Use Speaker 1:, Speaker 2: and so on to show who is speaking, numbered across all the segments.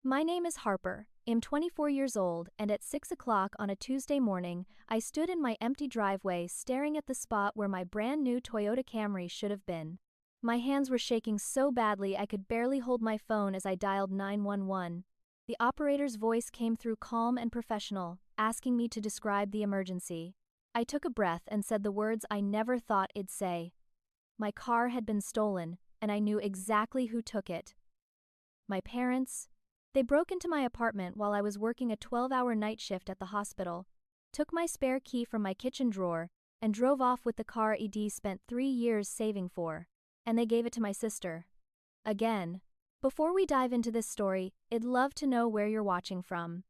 Speaker 1: My name is Harper. I'm 24 years old, and at 6 o'clock on a Tuesday morning, I stood in my empty driveway staring at the spot where my brand new Toyota Camry should have been. My hands were shaking so badly I could barely hold my phone as I dialed 911. The operator's voice came through calm and professional, asking me to describe the emergency. I took a breath and said the words I never thought I'd say. My car had been stolen, and I knew exactly who took it. My parents. They broke into my apartment while I was working a 12-hour night shift at the hospital, took my spare key from my kitchen drawer, and drove off with the car I'd spent 3 years saving for. And they gave it to my sister. Again. Before we dive into this story, I'd love to know where you're watching from.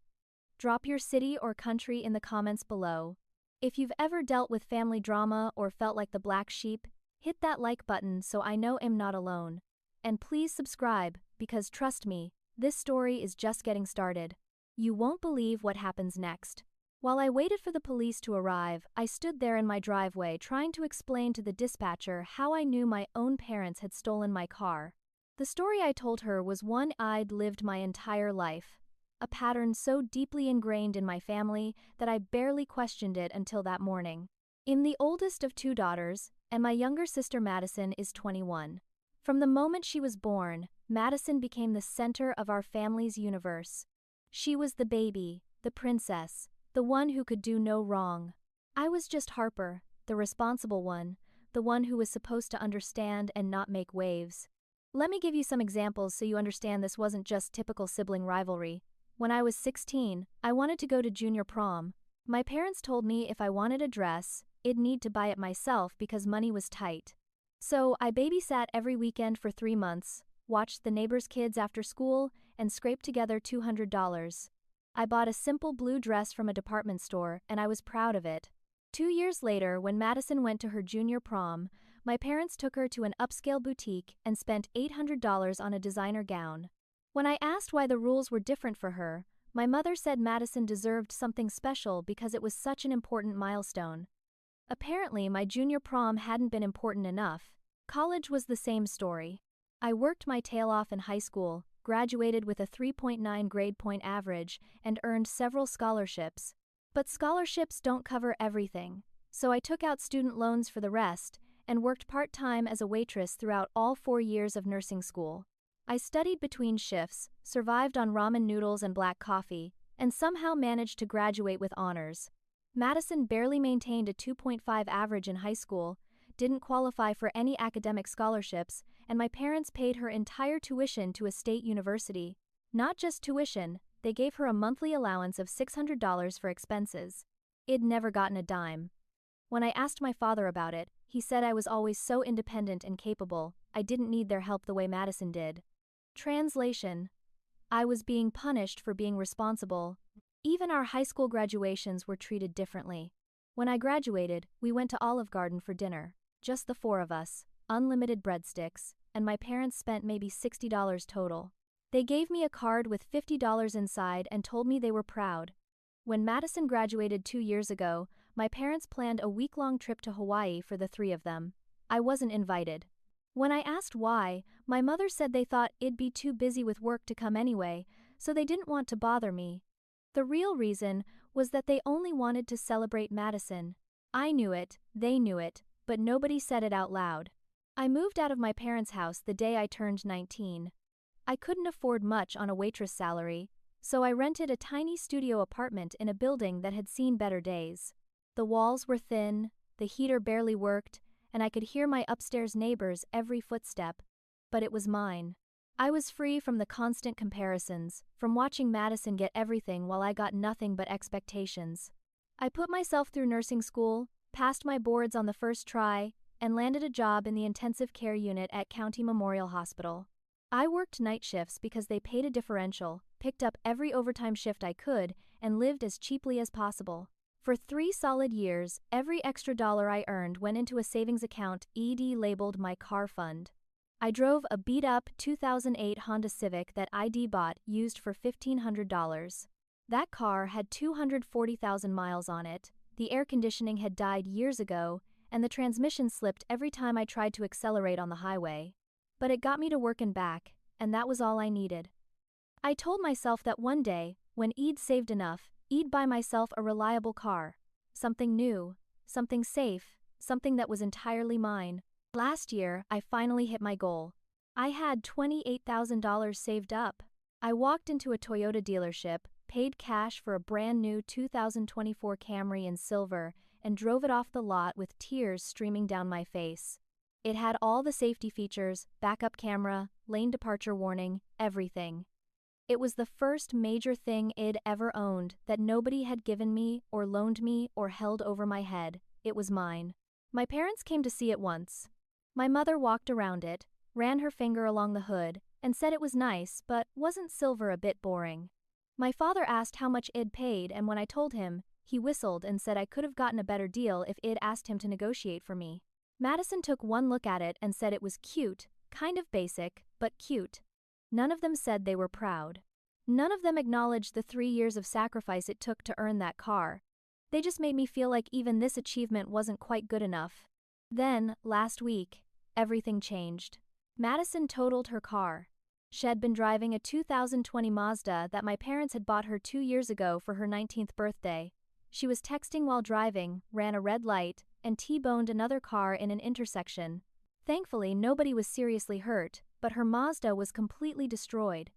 Speaker 1: Drop your city or country in the comments below. If you've ever dealt with family drama or felt like the black sheep, hit that like button so I know I'm not alone. And please subscribe, because trust me, this story is just getting started. You won't believe what happens next. While I waited for the police to arrive, I stood there in my driveway trying to explain to the dispatcher how I knew my own parents had stolen my car. The story I told her was one I'd lived my entire life, a pattern so deeply ingrained in my family that I barely questioned it until that morning. I'm the oldest of 2 daughters, and my younger sister Madison is 21. From the moment she was born, Madison became the center of our family's universe. She was the baby, the princess, the one who could do no wrong. I was just Harper, the responsible one, the one who was supposed to understand and not make waves. Let me give you some examples so you understand this wasn't just typical sibling rivalry. When I was 16, I wanted to go to junior prom. My parents told me if I wanted a dress, I'd need to buy it myself because money was tight. So I babysat every weekend for 3 months, watched the neighbors' kids after school, and scraped together $200. I bought a simple blue dress from a department store, and I was proud of it. 2 years later, when Madison went to her junior prom, my parents took her to an upscale boutique and spent $800 on a designer gown. When I asked why the rules were different for her, my mother said Madison deserved something special because it was such an important milestone. Apparently, my junior prom hadn't been important enough. College was the same story. I worked my tail off in high school, graduated with a 3.9 grade point average, and earned several scholarships. But scholarships don't cover everything, so I took out student loans for the rest and worked part-time as a waitress throughout all 4 years of nursing school. I studied between shifts, survived on ramen noodles and black coffee, and somehow managed to graduate with honors. Madison barely maintained a 2.5 average in high school, didn't qualify for any academic scholarships, and my parents paid her entire tuition to a state university. Not just tuition, they gave her a monthly allowance of $600 for expenses. I'd never gotten a dime. When I asked my father about it, he said I was always so independent and capable, I didn't need their help the way Madison did. Translation: I was being punished for being responsible. Even our high school graduations were treated differently. When I graduated, we went to Olive Garden for dinner. Just the 4 of us, unlimited breadsticks, and my parents spent maybe $60 total. They gave me a card with $50 inside and told me they were proud. When Madison graduated 2 years ago, my parents planned a week-long trip to Hawaii for the 3 of them. I wasn't invited. When I asked why, my mother said they thought I'd be too busy with work to come anyway, so they didn't want to bother me. The real reason was that they only wanted to celebrate Madison. I knew it, they knew it, but nobody said it out loud. I moved out of my parents' house the day I turned 19. I couldn't afford much on a waitress salary, so I rented a tiny studio apartment in a building that had seen better days. The walls were thin, the heater barely worked, and I could hear my upstairs neighbors' every footstep. But it was mine. I was free from the constant comparisons, from watching Madison get everything while I got nothing but expectations. I put myself through nursing school, passed my boards on the first try, and landed a job in the intensive care unit at County Memorial Hospital. I worked night shifts because they paid a differential, picked up every overtime shift I could, and lived as cheaply as possible. For 3 solid years, every extra dollar I earned went into a savings account labeled my car fund. I drove a beat-up 2008 Honda Civic that I'd bought used for $1,500. That car had 240,000 miles on it, the air conditioning had died years ago, and the transmission slipped every time I tried to accelerate on the highway. But it got me to work and back, and that was all I needed. I told myself that one day, when I'd saved enough, I'd buy myself a reliable car. Something new, something safe, something that was entirely mine. Last year, I finally hit my goal. I had $28,000 saved up. I walked into a Toyota dealership, paid cash for a brand new 2024 Camry in silver, and drove it off the lot with tears streaming down my face. It had all the safety features, backup camera, lane departure warning, everything. It was the first major thing I'd ever owned that nobody had given me or loaned me or held over my head. It was mine. My parents came to see it once. My mother walked around it, ran her finger along the hood, and said it was nice, but wasn't silver a bit boring. My father asked how much I'd paid, and when I told him, he whistled and said I could have gotten a better deal if I'd asked him to negotiate for me. Madison took one look at it and said it was cute, kind of basic, but cute. None of them said they were proud. None of them acknowledged the 3 years of sacrifice it took to earn that car. They just made me feel like even this achievement wasn't quite good enough. Then, last week, everything changed. Madison totaled her car. She had been driving a 2020 Mazda that my parents had bought her 2 years ago for her 19th birthday. She was texting while driving, ran a red light, and T-boned another car in an intersection. Thankfully, nobody was seriously hurt, but her Mazda was completely destroyed.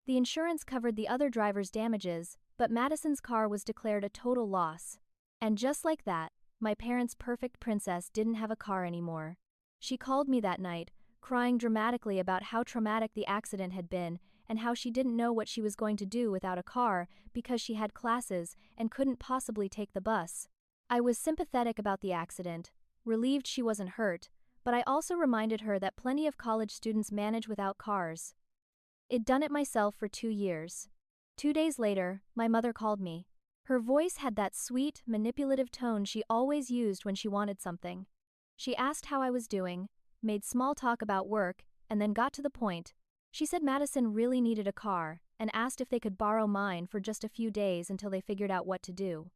Speaker 1: The insurance covered the other driver's damages, but Madison's car was declared a total loss. And just like that, my parents' perfect princess didn't have a car anymore. She called me that night, crying dramatically about how traumatic the accident had been and how she didn't know what she was going to do without a car because she had classes and couldn't possibly take the bus. I was sympathetic about the accident, relieved she wasn't hurt, but I also reminded her that plenty of college students manage without cars. I'd done it myself for 2 years. 2 days later, my mother called me. Her voice had that sweet, manipulative tone she always used when she wanted something. She asked how I was doing, made small talk about work, and then got to the point. She said Madison really needed a car, and asked if they could borrow mine for just a few days until they figured out what to do.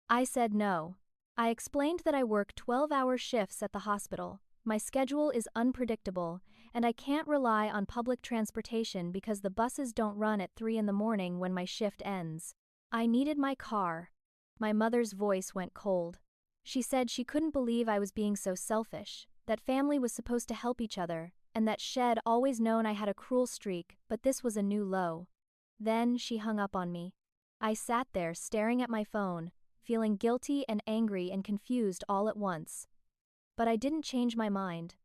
Speaker 1: I said no. I explained that I work 12-hour shifts at the hospital. My schedule is unpredictable, and I can't rely on public transportation because the buses don't run at 3 in the morning when my shift ends. I needed my car. My mother's voice went cold. She said she couldn't believe I was being so selfish, that family was supposed to help each other, and that she'd always known I had a cruel streak, but this was a new low. Then she hung up on me. I sat there staring at my phone, feeling guilty and angry and confused all at once. But I didn't change my mind.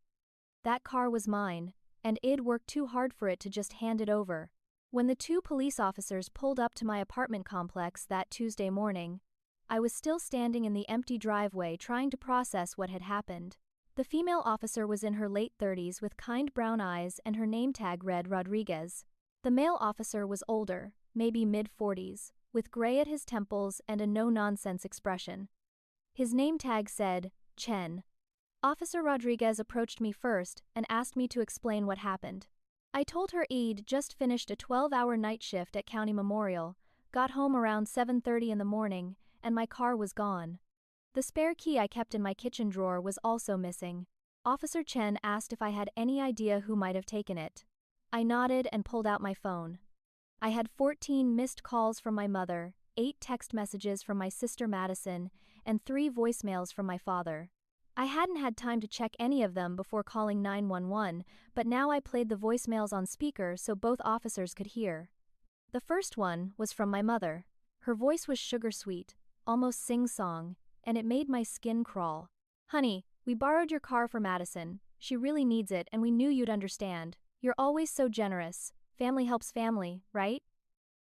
Speaker 1: That car was mine, and I'd worked too hard for it to just hand it over. When the 2 police officers pulled up to my apartment complex that Tuesday morning, I was still standing in the empty driveway trying to process what had happened. The female officer was in her late 30s with kind brown eyes and her name tag read Rodriguez. The male officer was older, maybe mid-40s, with gray at his temples and a no-nonsense expression. His name tag said, Chen. Officer Rodriguez approached me first and asked me to explain what happened. I told her I'd just finished a 12-hour night shift at County Memorial, got home around 7:30 in the morning, and my car was gone. The spare key I kept in my kitchen drawer was also missing. Officer Chen asked if I had any idea who might have taken it. I nodded and pulled out my phone. I had 14 missed calls from my mother, 8 text messages from my sister Madison, and 3 voicemails from my father. I hadn't had time to check any of them before calling 911, but now I played the voicemails on speaker so both officers could hear. The first one was from my mother. Her voice was sugar-sweet, almost sing-song, and it made my skin crawl. Honey, we borrowed your car for Madison. She really needs it and we knew you'd understand. You're always so generous. Family helps family, right?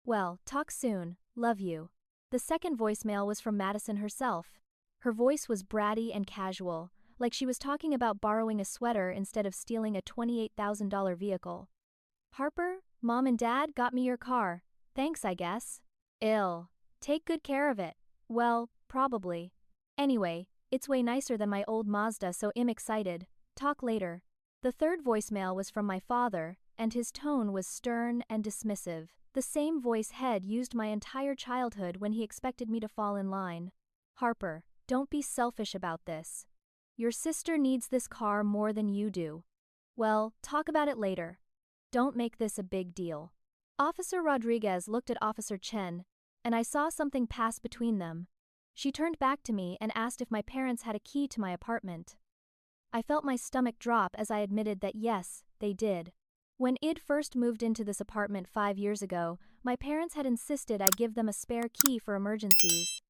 Speaker 1: Well, talk soon. Love you. The second voicemail was from Madison herself. Her voice was bratty and casual, like she was talking about borrowing a sweater instead of stealing a $28,000 vehicle. Harper, Mom and Dad got me your car. Thanks, I guess. Ill. Take good care of it. Well, probably. Anyway, it's way nicer than my old Mazda, so I'm excited. Talk later. The third voicemail was from my father, and his tone was stern and dismissive, the same voice head used my entire childhood when he expected me to fall in line. Harper, don't be selfish about this. Your sister needs this car more than you do. Well, talk about it later. Don't make this a big deal. Officer Rodriguez looked at Officer Chen, and I saw something pass between them. She turned back to me and asked if my parents had a key to my apartment. I felt my stomach drop as I admitted that yes, they did. When Id first moved into this apartment 5 years ago, my parents had insisted I give them a spare key for emergencies.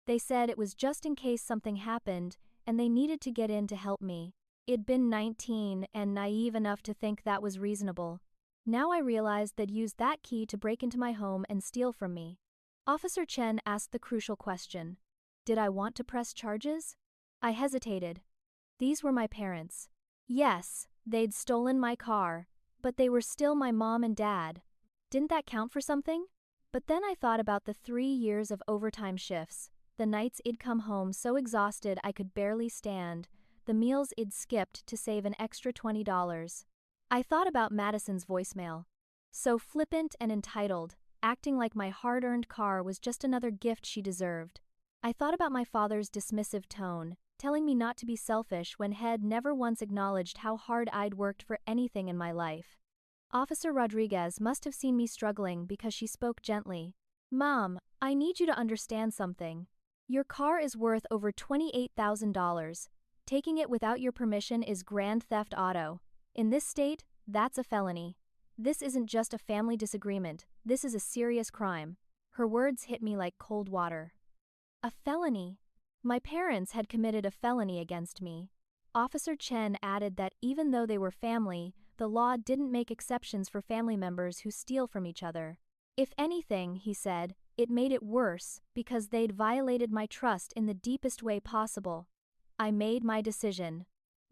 Speaker 1: They said it was just in case something happened, and they needed to get in to help me. I'd been 19 and naive enough to think that was reasonable. Now I realized they'd used that key to break into my home and steal from me. Officer Chen asked the crucial question. Did I want to press charges? I hesitated. These were my parents. Yes, they'd stolen my car, but they were still my mom and dad. Didn't that count for something? But then I thought about the 3 years of overtime shifts, the nights I'd come home so exhausted I could barely stand, the meals I'd skipped to save an extra $20. I thought about Madison's voicemail. So flippant and entitled, acting like my hard-earned car was just another gift she deserved. I thought about my father's dismissive tone, telling me not to be selfish when he'd never once acknowledged how hard I'd worked for anything in my life. Officer Rodriguez must have seen me struggling because she spoke gently. Mom, I need you to understand something. Your car is worth over $28,000. Taking it without your permission is grand theft auto. In this state, that's a felony. This isn't just a family disagreement, this is a serious crime. Her words hit me like cold water. A felony? My parents had committed a felony against me. Officer Chen added that even though they were family, the law didn't make exceptions for family members who steal from each other. If anything, he said, it made it worse because they'd violated my trust in the deepest way possible. I made my decision.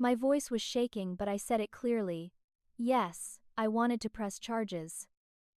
Speaker 1: My voice was shaking, but I said it clearly. Yes, I wanted to press charges.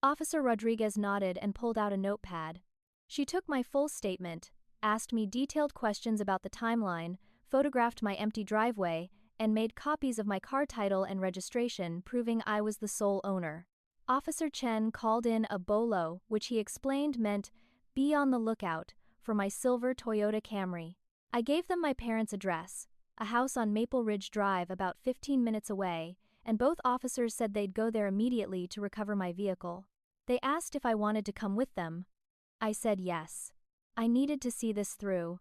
Speaker 1: Officer Rodriguez nodded and pulled out a notepad. She took my full statement, asked me detailed questions about the timeline, photographed my empty driveway, and made copies of my car title and registration proving I was the sole owner. Officer Chen called in a bolo, which he explained meant, be on the lookout, for my silver Toyota Camry. I gave them my parents' address, a house on Maple Ridge Drive about 15 minutes away, and both officers said they'd go there immediately to recover my vehicle. They asked if I wanted to come with them. I said yes. I needed to see this through.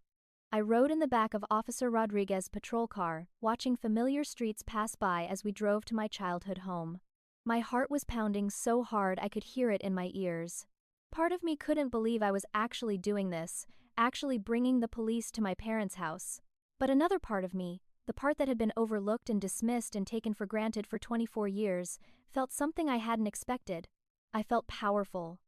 Speaker 1: I rode in the back of Officer Rodriguez's patrol car, watching familiar streets pass by as we drove to my childhood home. My heart was pounding so hard I could hear it in my ears. Part of me couldn't believe I was actually doing this, actually bringing the police to my parents' house. But another part of me, the part that had been overlooked and dismissed and taken for granted for 24 years, felt something I hadn't expected. I felt powerful.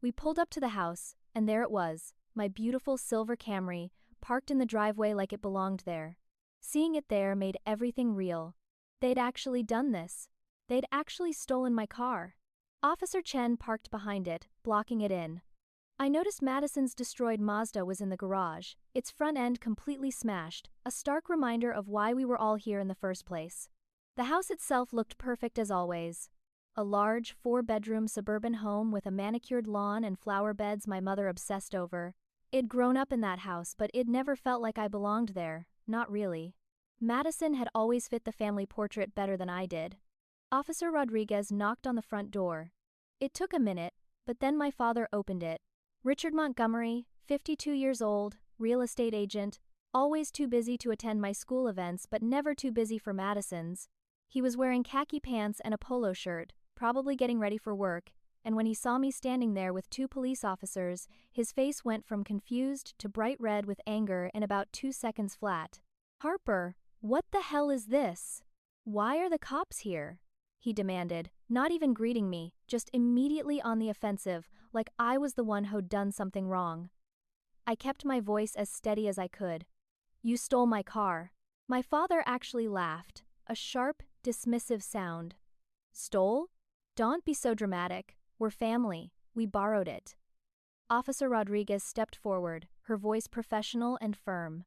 Speaker 1: We pulled up to the house, and there it was, my beautiful silver Camry, parked in the driveway like it belonged there. Seeing it there made everything real. They'd actually done this. They'd actually stolen my car. Officer Chen parked behind it, blocking it in. I noticed Madison's destroyed Mazda was in the garage, its front end completely smashed, a stark reminder of why we were all here in the first place. The house itself looked perfect as always. A large, 4-bedroom suburban home with a manicured lawn and flower beds my mother obsessed over. I'd grown up in that house, but it never felt like I belonged there, not really. Madison had always fit the family portrait better than I did. Officer Rodriguez knocked on the front door. It took a minute, but then my father opened it. Richard Montgomery, 52 years old, real estate agent, always too busy to attend my school events but never too busy for Madison's. He was wearing khaki pants and a polo shirt, probably getting ready for work, and when he saw me standing there with 2 police officers, his face went from confused to bright red with anger in about 2 seconds flat. "Harper, what the hell is this? Why are the cops here?" he demanded, not even greeting me, just immediately on the offensive, like I was the one who'd done something wrong. I kept my voice as steady as I could. "You stole my car." My father actually laughed, a sharp, dismissive sound. "Stole? Don't be so dramatic. We're family. We borrowed it." Officer Rodriguez stepped forward, her voice professional and firm.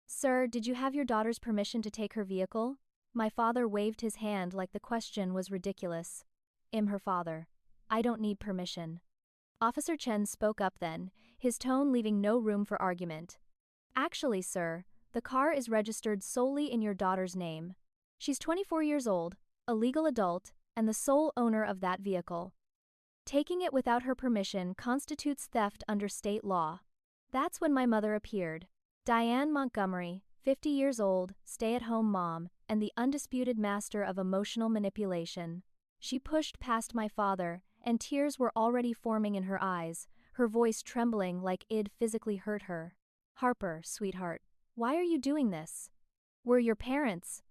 Speaker 1: "Sir, did you have your daughter's permission to take her vehicle?" My father waved his hand like the question was ridiculous. "I'm her father. I don't need permission." Officer Chen spoke up then, his tone leaving no room for argument. "Actually, sir, the car is registered solely in your daughter's name. She's 24 years old, a legal adult, and the sole owner of that vehicle." Taking it without her permission constitutes theft under state law. That's when my mother appeared. Diane Montgomery, 50 years old, stay-at-home mom, and the undisputed master of emotional manipulation. She pushed past my father, and tears were already forming in her eyes, her voice trembling like it'd physically hurt her. "Harper, sweetheart, why are you doing this? We're your parents.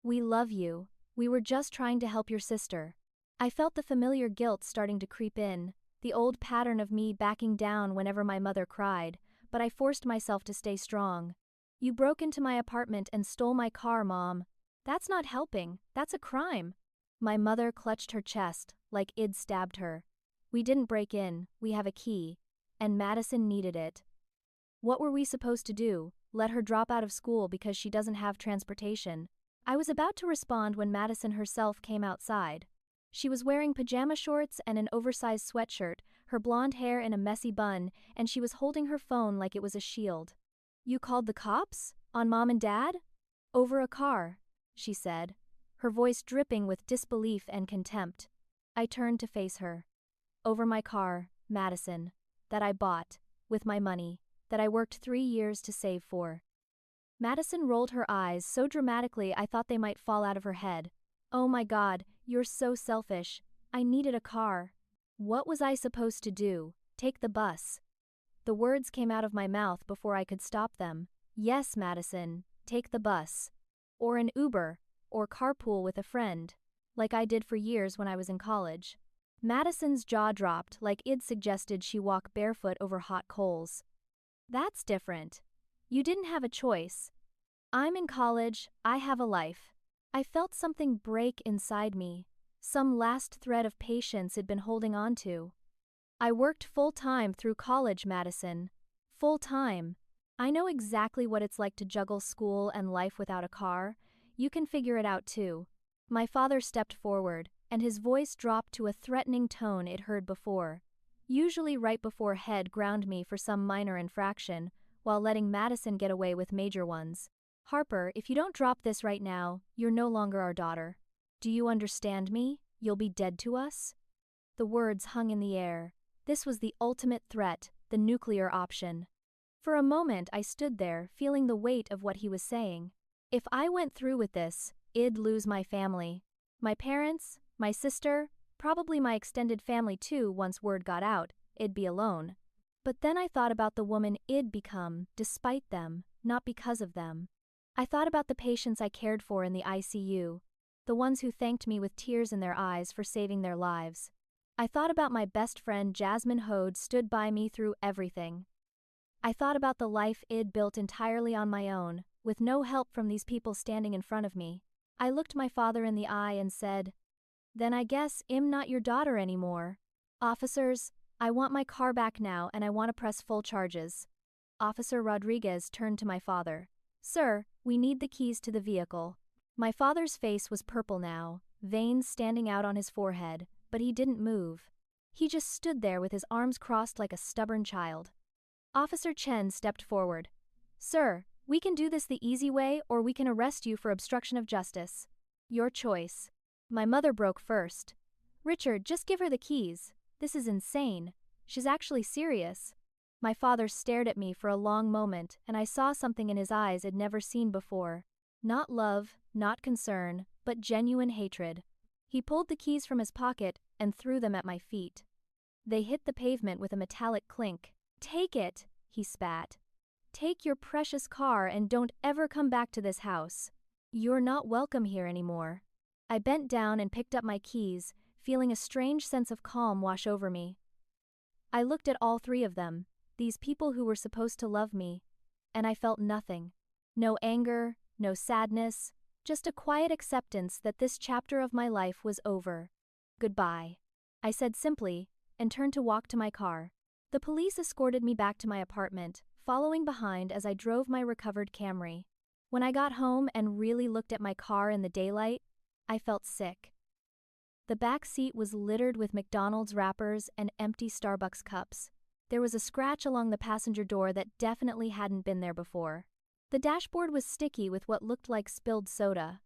Speaker 1: We love you. We were just trying to help your sister." I felt the familiar guilt starting to creep in, the old pattern of me backing down whenever my mother cried, but I forced myself to stay strong. "You broke into my apartment and stole my car, Mom. That's not helping, that's a crime." My mother clutched her chest, like I'd stabbed her. "We didn't break in, we have a key. And Madison needed it." What were we supposed to do? Let her drop out of school because she doesn't have transportation? I was about to respond when Madison herself came outside. She was wearing pajama shorts and an oversized sweatshirt, her blonde hair in a messy bun, and she was holding her phone like it was a shield. "You called the cops? On Mom and Dad?" "Over a car," she said, her voice dripping with disbelief and contempt. I turned to face her. "Over my car, Madison, that I bought, with my money, that I worked 3 years to save for." Madison rolled her eyes so dramatically I thought they might fall out of her head. "Oh my God, you're so selfish. I needed a car." What was I supposed to do? Take the bus? The words came out of my mouth before I could stop them. "Yes, Madison, take the bus. Or an Uber, or carpool with a friend, like I did for years when I was in college." Madison's jaw dropped like I'd suggested she walk barefoot over hot coals. "That's different. You didn't have a choice. I'm in college, I have a life." I felt something break inside me, some last thread of patience I'd been holding on to. "I worked full-time through college, Madison. Full-time. I know exactly what it's like to juggle school and life without a car. You can figure it out too." My father stepped forward, and his voice dropped to a threatening tone I'd heard before. Usually right before Head ground me for some minor infraction, while letting Madison get away with major ones. "Harper, if you don't drop this right now, you're no longer our daughter. Do you understand me? You'll be dead to us?" The words hung in the air. This was the ultimate threat, the nuclear option. For a moment I stood there, feeling the weight of what he was saying. If I went through with this, I'd lose my family. My parents, my sister, probably my extended family too once word got out. I'd be alone. But then I thought about the woman I'd become, despite them, not because of them. I thought about the patients I cared for in the ICU, the ones who thanked me with tears in their eyes for saving their lives. I thought about my best friend Jasmine Hode stood by me through everything. I thought about the life I'd built entirely on my own, with no help from these people standing in front of me. I looked my father in the eye and said, "Then I guess I'm not your daughter anymore. Officers, I want my car back now and I want to press full charges." Officer Rodriguez turned to my father. "Sir, we need the keys to the vehicle." My father's face was purple now, veins standing out on his forehead, but he didn't move. He just stood there with his arms crossed like a stubborn child. Officer Chen stepped forward. "Sir, we can do this the easy way or we can arrest you for obstruction of justice. Your choice." My mother broke first. "Richard, just give her the keys. This is insane. She's actually serious." My father stared at me for a long moment and I saw something in his eyes I'd never seen before. Not love, not concern, but genuine hatred. He pulled the keys from his pocket and threw them at my feet. They hit the pavement with a metallic clink. "Take it," he spat. "Take your precious car and don't ever come back to this house. You're not welcome here anymore." I bent down and picked up my keys, feeling a strange sense of calm wash over me. I looked at all three of them, these people who were supposed to love me, and I felt nothing. No anger, no sadness, just a quiet acceptance that this chapter of my life was over. "Goodbye," I said simply, and turned to walk to my car. The police escorted me back to my apartment, following behind as I drove my recovered Camry. When I got home and really looked at my car in the daylight, I felt sick. The back seat was littered with McDonald's wrappers and empty Starbucks cups. There was a scratch along the passenger door that definitely hadn't been there before. The dashboard was sticky with what looked like spilled soda.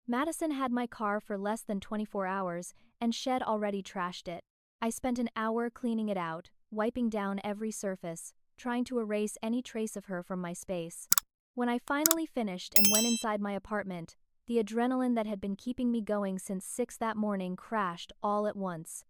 Speaker 1: Madison had my car for less than 24 hours, and Shed already trashed it. I spent an hour cleaning it out, wiping down every surface, trying to erase any trace of her from my space. When I finally finished and went inside my apartment, the adrenaline that had been keeping me going since 6 that morning crashed all at once.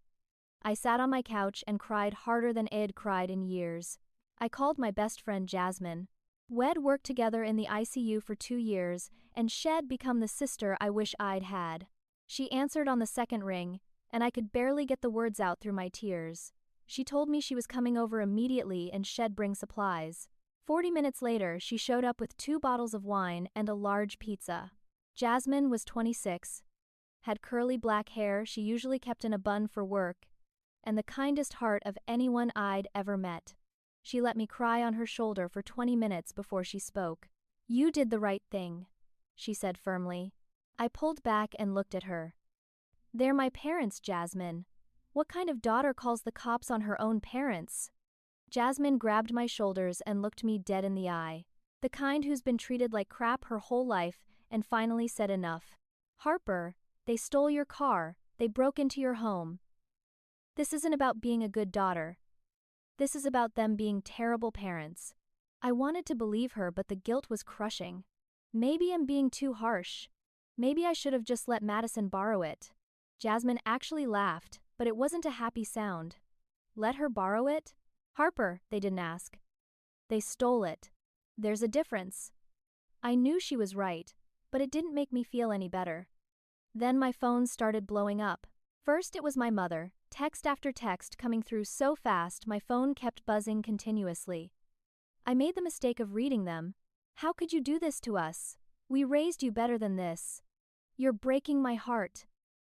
Speaker 1: I sat on my couch and cried harder than I'd cried in years. I called my best friend Jasmine. We'd worked together in the ICU for 2 years, and she'd become the sister I wish I'd had. She answered on the second ring, and I could barely get the words out through my tears. She told me she was coming over immediately and she'd bring supplies. 40 minutes later, she showed up with 2 bottles of wine and a large pizza. Jasmine was 26, had curly black hair she usually kept in a bun for work, and the kindest heart of anyone I'd ever met. She let me cry on her shoulder for 20 minutes before she spoke. "You did the right thing," she said firmly. I pulled back and looked at her. "They're my parents, Jasmine. What kind of daughter calls the cops on her own parents?" Jasmine grabbed my shoulders and looked me dead in the eye. The kind who's been treated like crap her whole life, and finally said enough. "Harper, they stole your car, they broke into your home. This isn't about being a good daughter. This is about them being terrible parents." I wanted to believe her, but the guilt was crushing. Maybe I'm being too harsh. Maybe I should have just let Madison borrow it. Jasmine actually laughed, but it wasn't a happy sound. Let her borrow it? "Harper, they didn't ask. They stole it. There's a difference." I knew she was right, but it didn't make me feel any better. Then my phone started blowing up. First it was my mother, text after text coming through so fast my phone kept buzzing continuously. I made the mistake of reading them. "How could you do this to us? We raised you better than this. You're breaking my heart.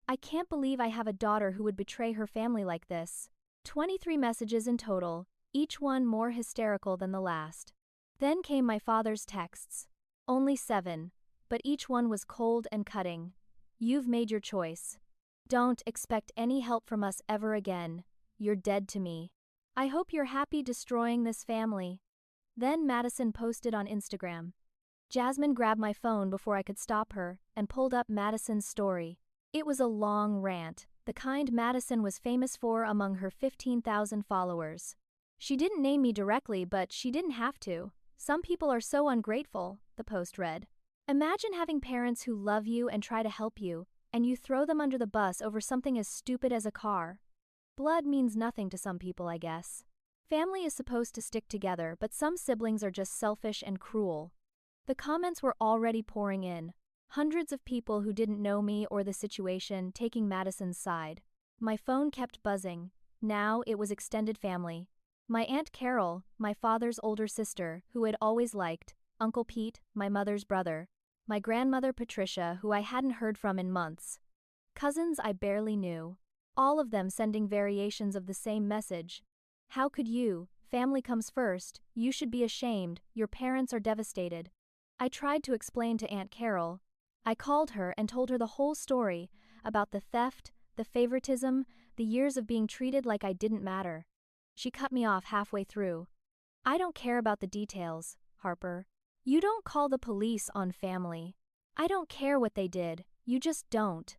Speaker 1: I can't believe I have a daughter who would betray her family like this." 23 messages in total, each one more hysterical than the last. Then came my father's texts. Only 7, but each one was cold and cutting. "You've made your choice. Don't expect any help from us ever again. You're dead to me. I hope you're happy destroying this family." Then Madison posted on Instagram. Jasmine grabbed my phone before I could stop her and pulled up Madison's story. It was a long rant, the kind Madison was famous for among her 15,000 followers. She didn't name me directly, but she didn't have to. "Some people are so ungrateful," the post read. "Imagine having parents who love you and try to help you, and you throw them under the bus over something as stupid as a car. Blood means nothing to some people, I guess. Family is supposed to stick together, but some siblings are just selfish and cruel." The comments were already pouring in. Hundreds of people who didn't know me or the situation taking Madison's side. My phone kept buzzing. Now it was extended family. My Aunt Carol, my father's older sister, who I'd always liked, Uncle Pete, my mother's brother, my grandmother Patricia, who I hadn't heard from in months, cousins I barely knew, all of them sending variations of the same message. "How could you? Family comes first, you should be ashamed, your parents are devastated." I tried to explain to Aunt Carol. I called her and told her the whole story, about the theft, the favoritism, the years of being treated like I didn't matter. She cut me off halfway through. "I don't care about the details, Harper. You don't call the police on family. I don't care what they did, you just don't."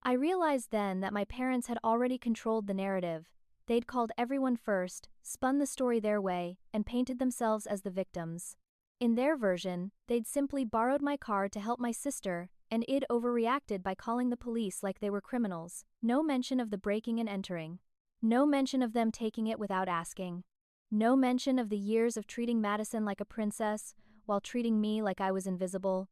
Speaker 1: I realized then that my parents had already controlled the narrative. They'd called everyone first, spun the story their way, and painted themselves as the victims. In their version, they'd simply borrowed my car to help my sister, and I'd overreacted by calling the police like they were criminals. No mention of the breaking and entering. No mention of them taking it without asking. No mention of the years of treating Madison like a princess, while treating me like I was invisible.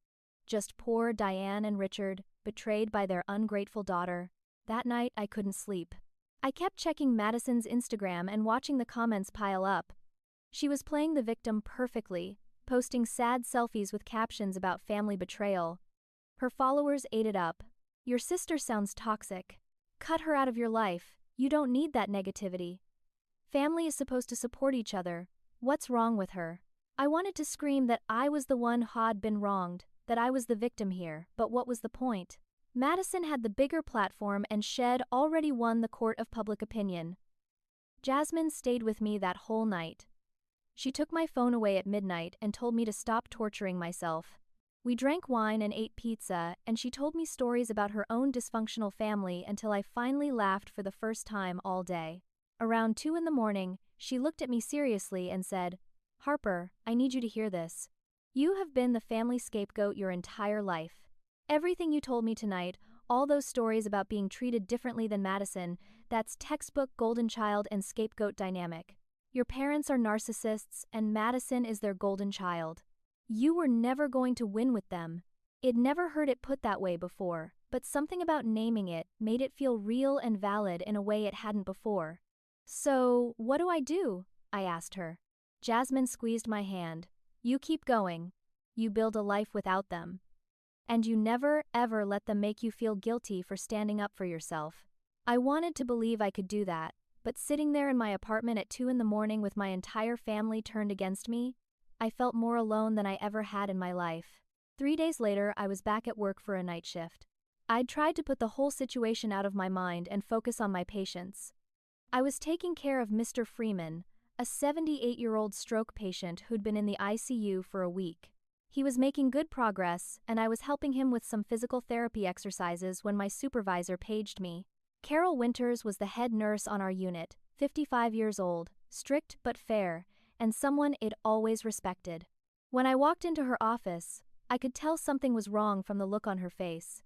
Speaker 1: Just poor Diane and Richard, betrayed by their ungrateful daughter. That night I couldn't sleep. I kept checking Madison's Instagram and watching the comments pile up. She was playing the victim perfectly, posting sad selfies with captions about family betrayal. Her followers ate it up. "Your sister sounds toxic. Cut her out of your life, you don't need that negativity. Family is supposed to support each other. What's wrong with her?" I wanted to scream that I was the one who'd been wronged, that I was the victim here, but what was the point? Madison had the bigger platform and she'd already won the court of public opinion. Jasmine stayed with me that whole night. She took my phone away at midnight and told me to stop torturing myself. We drank wine and ate pizza, and she told me stories about her own dysfunctional family until I finally laughed for the first time all day. Around 2 in the morning, she looked at me seriously and said, "Harper, I need you to hear this. You have been the family scapegoat your entire life. Everything you told me tonight, all those stories about being treated differently than Madison, that's textbook golden child and scapegoat dynamic. Your parents are narcissists, and Madison is their golden child. You were never going to win with them." I'd never heard it put that way before, but something about naming it made it feel real and valid in a way it hadn't before. "So, what do I do?" I asked her. Jasmine squeezed my hand. "You keep going. You build a life without them. And you never, ever let them make you feel guilty for standing up for yourself." I wanted to believe I could do that, but sitting there in my apartment at 2 in the morning with my entire family turned against me, I felt more alone than I ever had in my life. 3 days later, I was back at work for a night shift. I'd tried to put the whole situation out of my mind and focus on my patients. I was taking care of Mr. Freeman, a 78-year-old stroke patient who'd been in the ICU for a week. He was making good progress, and I was helping him with some physical therapy exercises when my supervisor paged me. Carol Winters was the head nurse on our unit, 55 years old, strict but fair, and someone I'd always respected. When I walked into her office, I could tell something was wrong from the look on her face.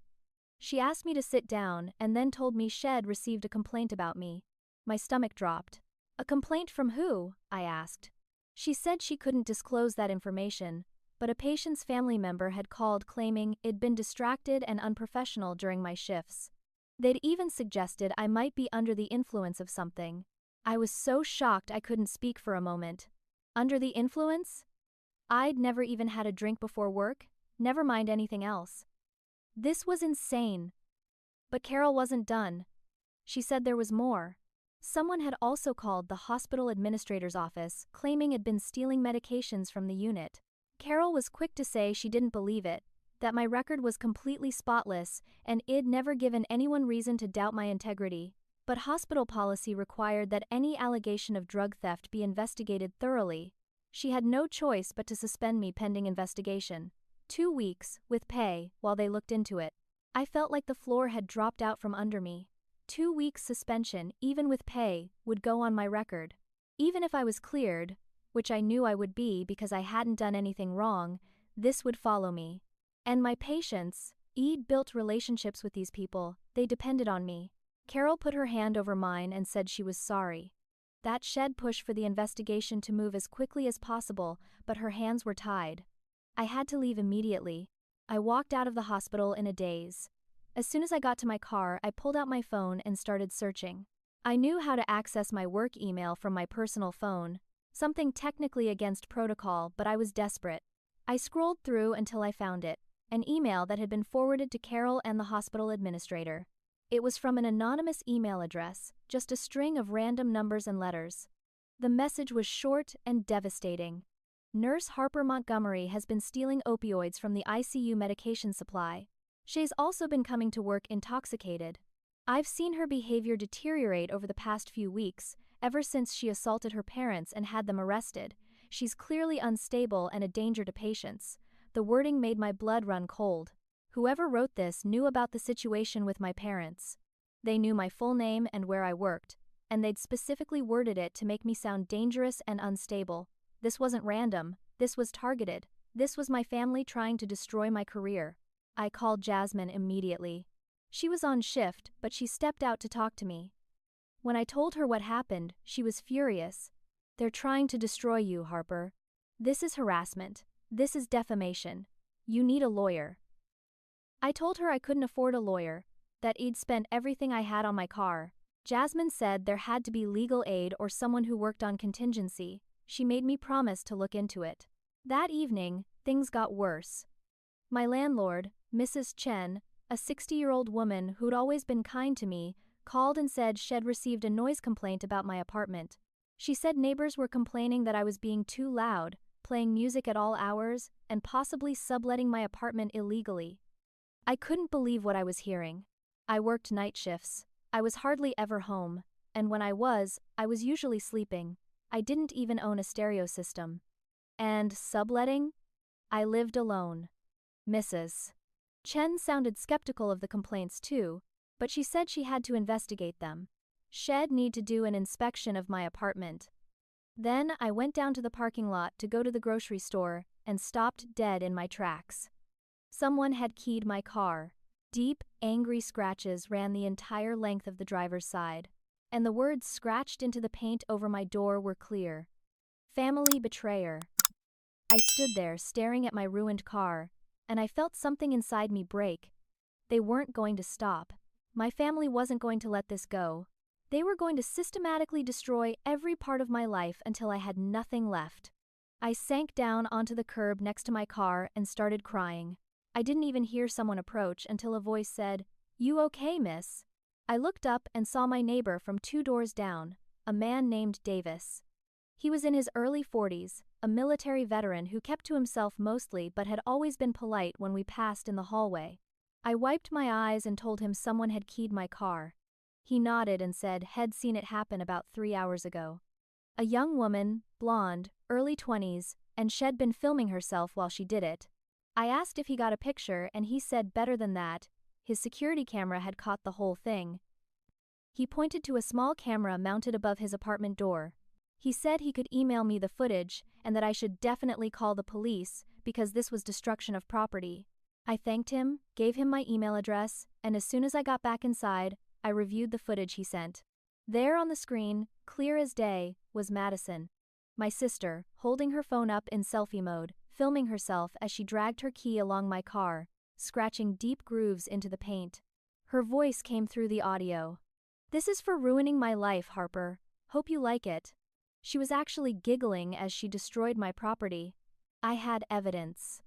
Speaker 1: She asked me to sit down and then told me she'd received a complaint about me. My stomach dropped. "A complaint from who?" I asked. She said she couldn't disclose that information, but a patient's family member had called claiming I'd been distracted and unprofessional during my shifts. They'd even suggested I might be under the influence of something. I was so shocked I couldn't speak for a moment. Under the influence? I'd never even had a drink before work, never mind anything else. This was insane. But Carol wasn't done. She said there was more. Someone had also called the hospital administrator's office, claiming I'd been stealing medications from the unit. Carol was quick to say she didn't believe it, that my record was completely spotless, and I'd never given anyone reason to doubt my integrity. But hospital policy required that any allegation of drug theft be investigated thoroughly. She had no choice but to suspend me pending investigation. 2 weeks, with pay, while they looked into it. I felt like the floor had dropped out from under me. 2 weeks suspension, even with pay, would go on my record. Even if I was cleared, which I knew I would be because I hadn't done anything wrong, this would follow me. And my patients, I'd built relationships with these people, they depended on me. Carol put her hand over mine and said she was sorry. That shed push for the investigation to move as quickly as possible, but her hands were tied. I had to leave immediately. I walked out of the hospital in a daze. As soon as I got to my car, I pulled out my phone and started searching. I knew how to access my work email from my personal phone, something technically against protocol, but I was desperate. I scrolled through until I found it, an email that had been forwarded to Carol and the hospital administrator. It was from an anonymous email address, just a string of random numbers and letters. The message was short and devastating. "Nurse Harper Montgomery has been stealing opioids from the ICU medication supply. She's also been coming to work intoxicated. I've seen her behavior deteriorate over the past few weeks, ever since she assaulted her parents and had them arrested. She's clearly unstable and a danger to patients." The wording made my blood run cold. Whoever wrote this knew about the situation with my parents. They knew my full name and where I worked, and they'd specifically worded it to make me sound dangerous and unstable. This wasn't random, this was targeted. This was my family trying to destroy my career. I called Jasmine immediately. She was on shift, but she stepped out to talk to me. When I told her what happened, she was furious. "They're trying to destroy you, Harper. This is harassment. This is defamation. You need a lawyer." I told her I couldn't afford a lawyer, that I'd spent everything I had on my car. Jasmine said there had to be legal aid or someone who worked on contingency. She made me promise to look into it. That evening, things got worse. My landlord, Mrs. Chen, a 60-year-old woman who'd always been kind to me, called and said she'd received a noise complaint about my apartment. She said neighbors were complaining that I was being too loud, playing music at all hours, and possibly subletting my apartment illegally. I couldn't believe what I was hearing. I worked night shifts. I was hardly ever home, and when I was usually sleeping. I didn't even own a stereo system. And subletting? I lived alone. Mrs. Chen sounded skeptical of the complaints too, but she said she had to investigate them. She'd need to do an inspection of my apartment. Then I went down to the parking lot to go to the grocery store and stopped dead in my tracks. Someone had keyed my car. Deep, angry scratches ran the entire length of the driver's side, and the words scratched into the paint over my door were clear. Family betrayer. I stood there staring at my ruined car, and I felt something inside me break. They weren't going to stop. My family wasn't going to let this go. They were going to systematically destroy every part of my life until I had nothing left. I sank down onto the curb next to my car and started crying. I didn't even hear someone approach until a voice said, "You okay, miss?" I looked up and saw my neighbor from 2 doors down, a man named Davis. He was in his early 40s, a military veteran who kept to himself mostly but had always been polite when we passed in the hallway. I wiped my eyes and told him someone had keyed my car. He nodded and said he'd seen it happen about 3 hours ago. A young woman, blonde, early 20s, and she'd been filming herself while she did it. I asked if he got a picture and he said better than that, his security camera had caught the whole thing. He pointed to a small camera mounted above his apartment door. He said he could email me the footage and that I should definitely call the police because this was destruction of property. I thanked him, gave him my email address, and as soon as I got back inside, I reviewed the footage he sent. There on the screen, clear as day, was Madison, my sister, holding her phone up in selfie mode, filming herself as she dragged her key along my car, scratching deep grooves into the paint. Her voice came through the audio. "This is for ruining my life, Harper. Hope you like it." She was actually giggling as she destroyed my property. I had evidence.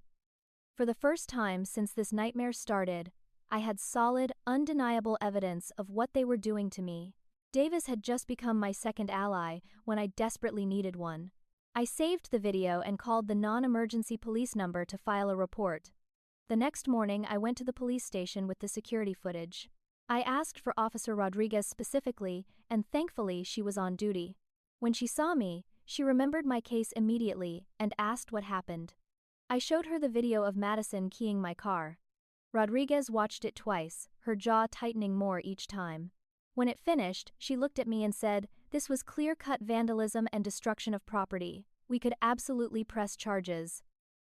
Speaker 1: For the first time since this nightmare started, I had solid, undeniable evidence of what they were doing to me. Davis had just become my second ally when I desperately needed one. I saved the video and called the non-emergency police number to file a report. The next morning, I went to the police station with the security footage. I asked for Officer Rodriguez specifically, and thankfully she was on duty. When she saw me, she remembered my case immediately and asked what happened. I showed her the video of Madison keying my car. Rodriguez watched it twice, her jaw tightening more each time. When it finished, she looked at me and said, "This was clear-cut vandalism and destruction of property. We could absolutely press charges."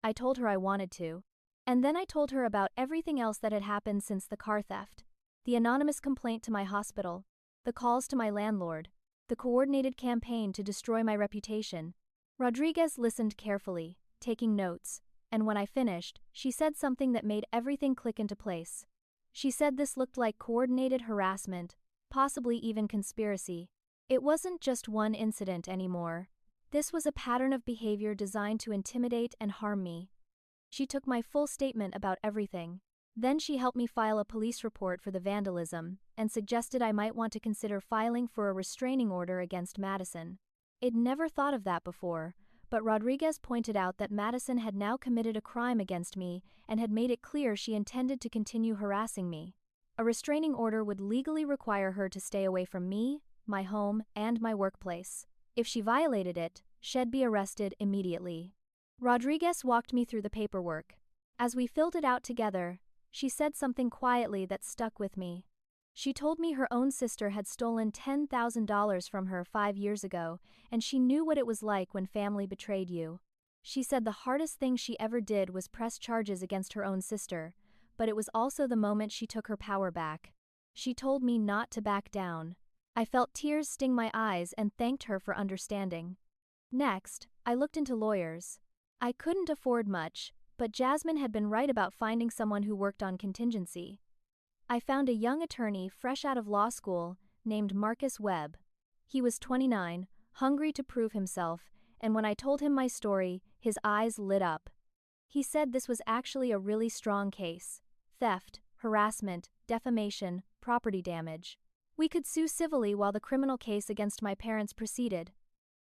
Speaker 1: I told her I wanted to. And then I told her about everything else that had happened since the car theft. The anonymous complaint to my hospital, the calls to my landlord, the coordinated campaign to destroy my reputation. Rodriguez listened carefully, taking notes, and when I finished, she said something that made everything click into place. She said this looked like coordinated harassment, possibly even conspiracy. It wasn't just one incident anymore. This was a pattern of behavior designed to intimidate and harm me. She took my full statement about everything. Then she helped me file a police report for the vandalism and suggested I might want to consider filing for a restraining order against Madison. I'd never thought of that before, but Rodriguez pointed out that Madison had now committed a crime against me and had made it clear she intended to continue harassing me. A restraining order would legally require her to stay away from me, my home, and my workplace. If she violated it, she'd be arrested immediately. Rodriguez walked me through the paperwork. As we filled it out together, she said something quietly that stuck with me. She told me her own sister had stolen $10,000 from her 5 years ago, and she knew what it was like when family betrayed you. She said the hardest thing she ever did was press charges against her own sister, but it was also the moment she took her power back. She told me not to back down. I felt tears sting my eyes and thanked her for understanding. Next, I looked into lawyers. I couldn't afford much, but Jasmine had been right about finding someone who worked on contingency. I found a young attorney fresh out of law school named Marcus Webb. He was 29, hungry to prove himself, and when I told him my story, his eyes lit up. He said this was actually a really strong case. Theft, harassment, defamation, property damage. We could sue civilly while the criminal case against my parents proceeded.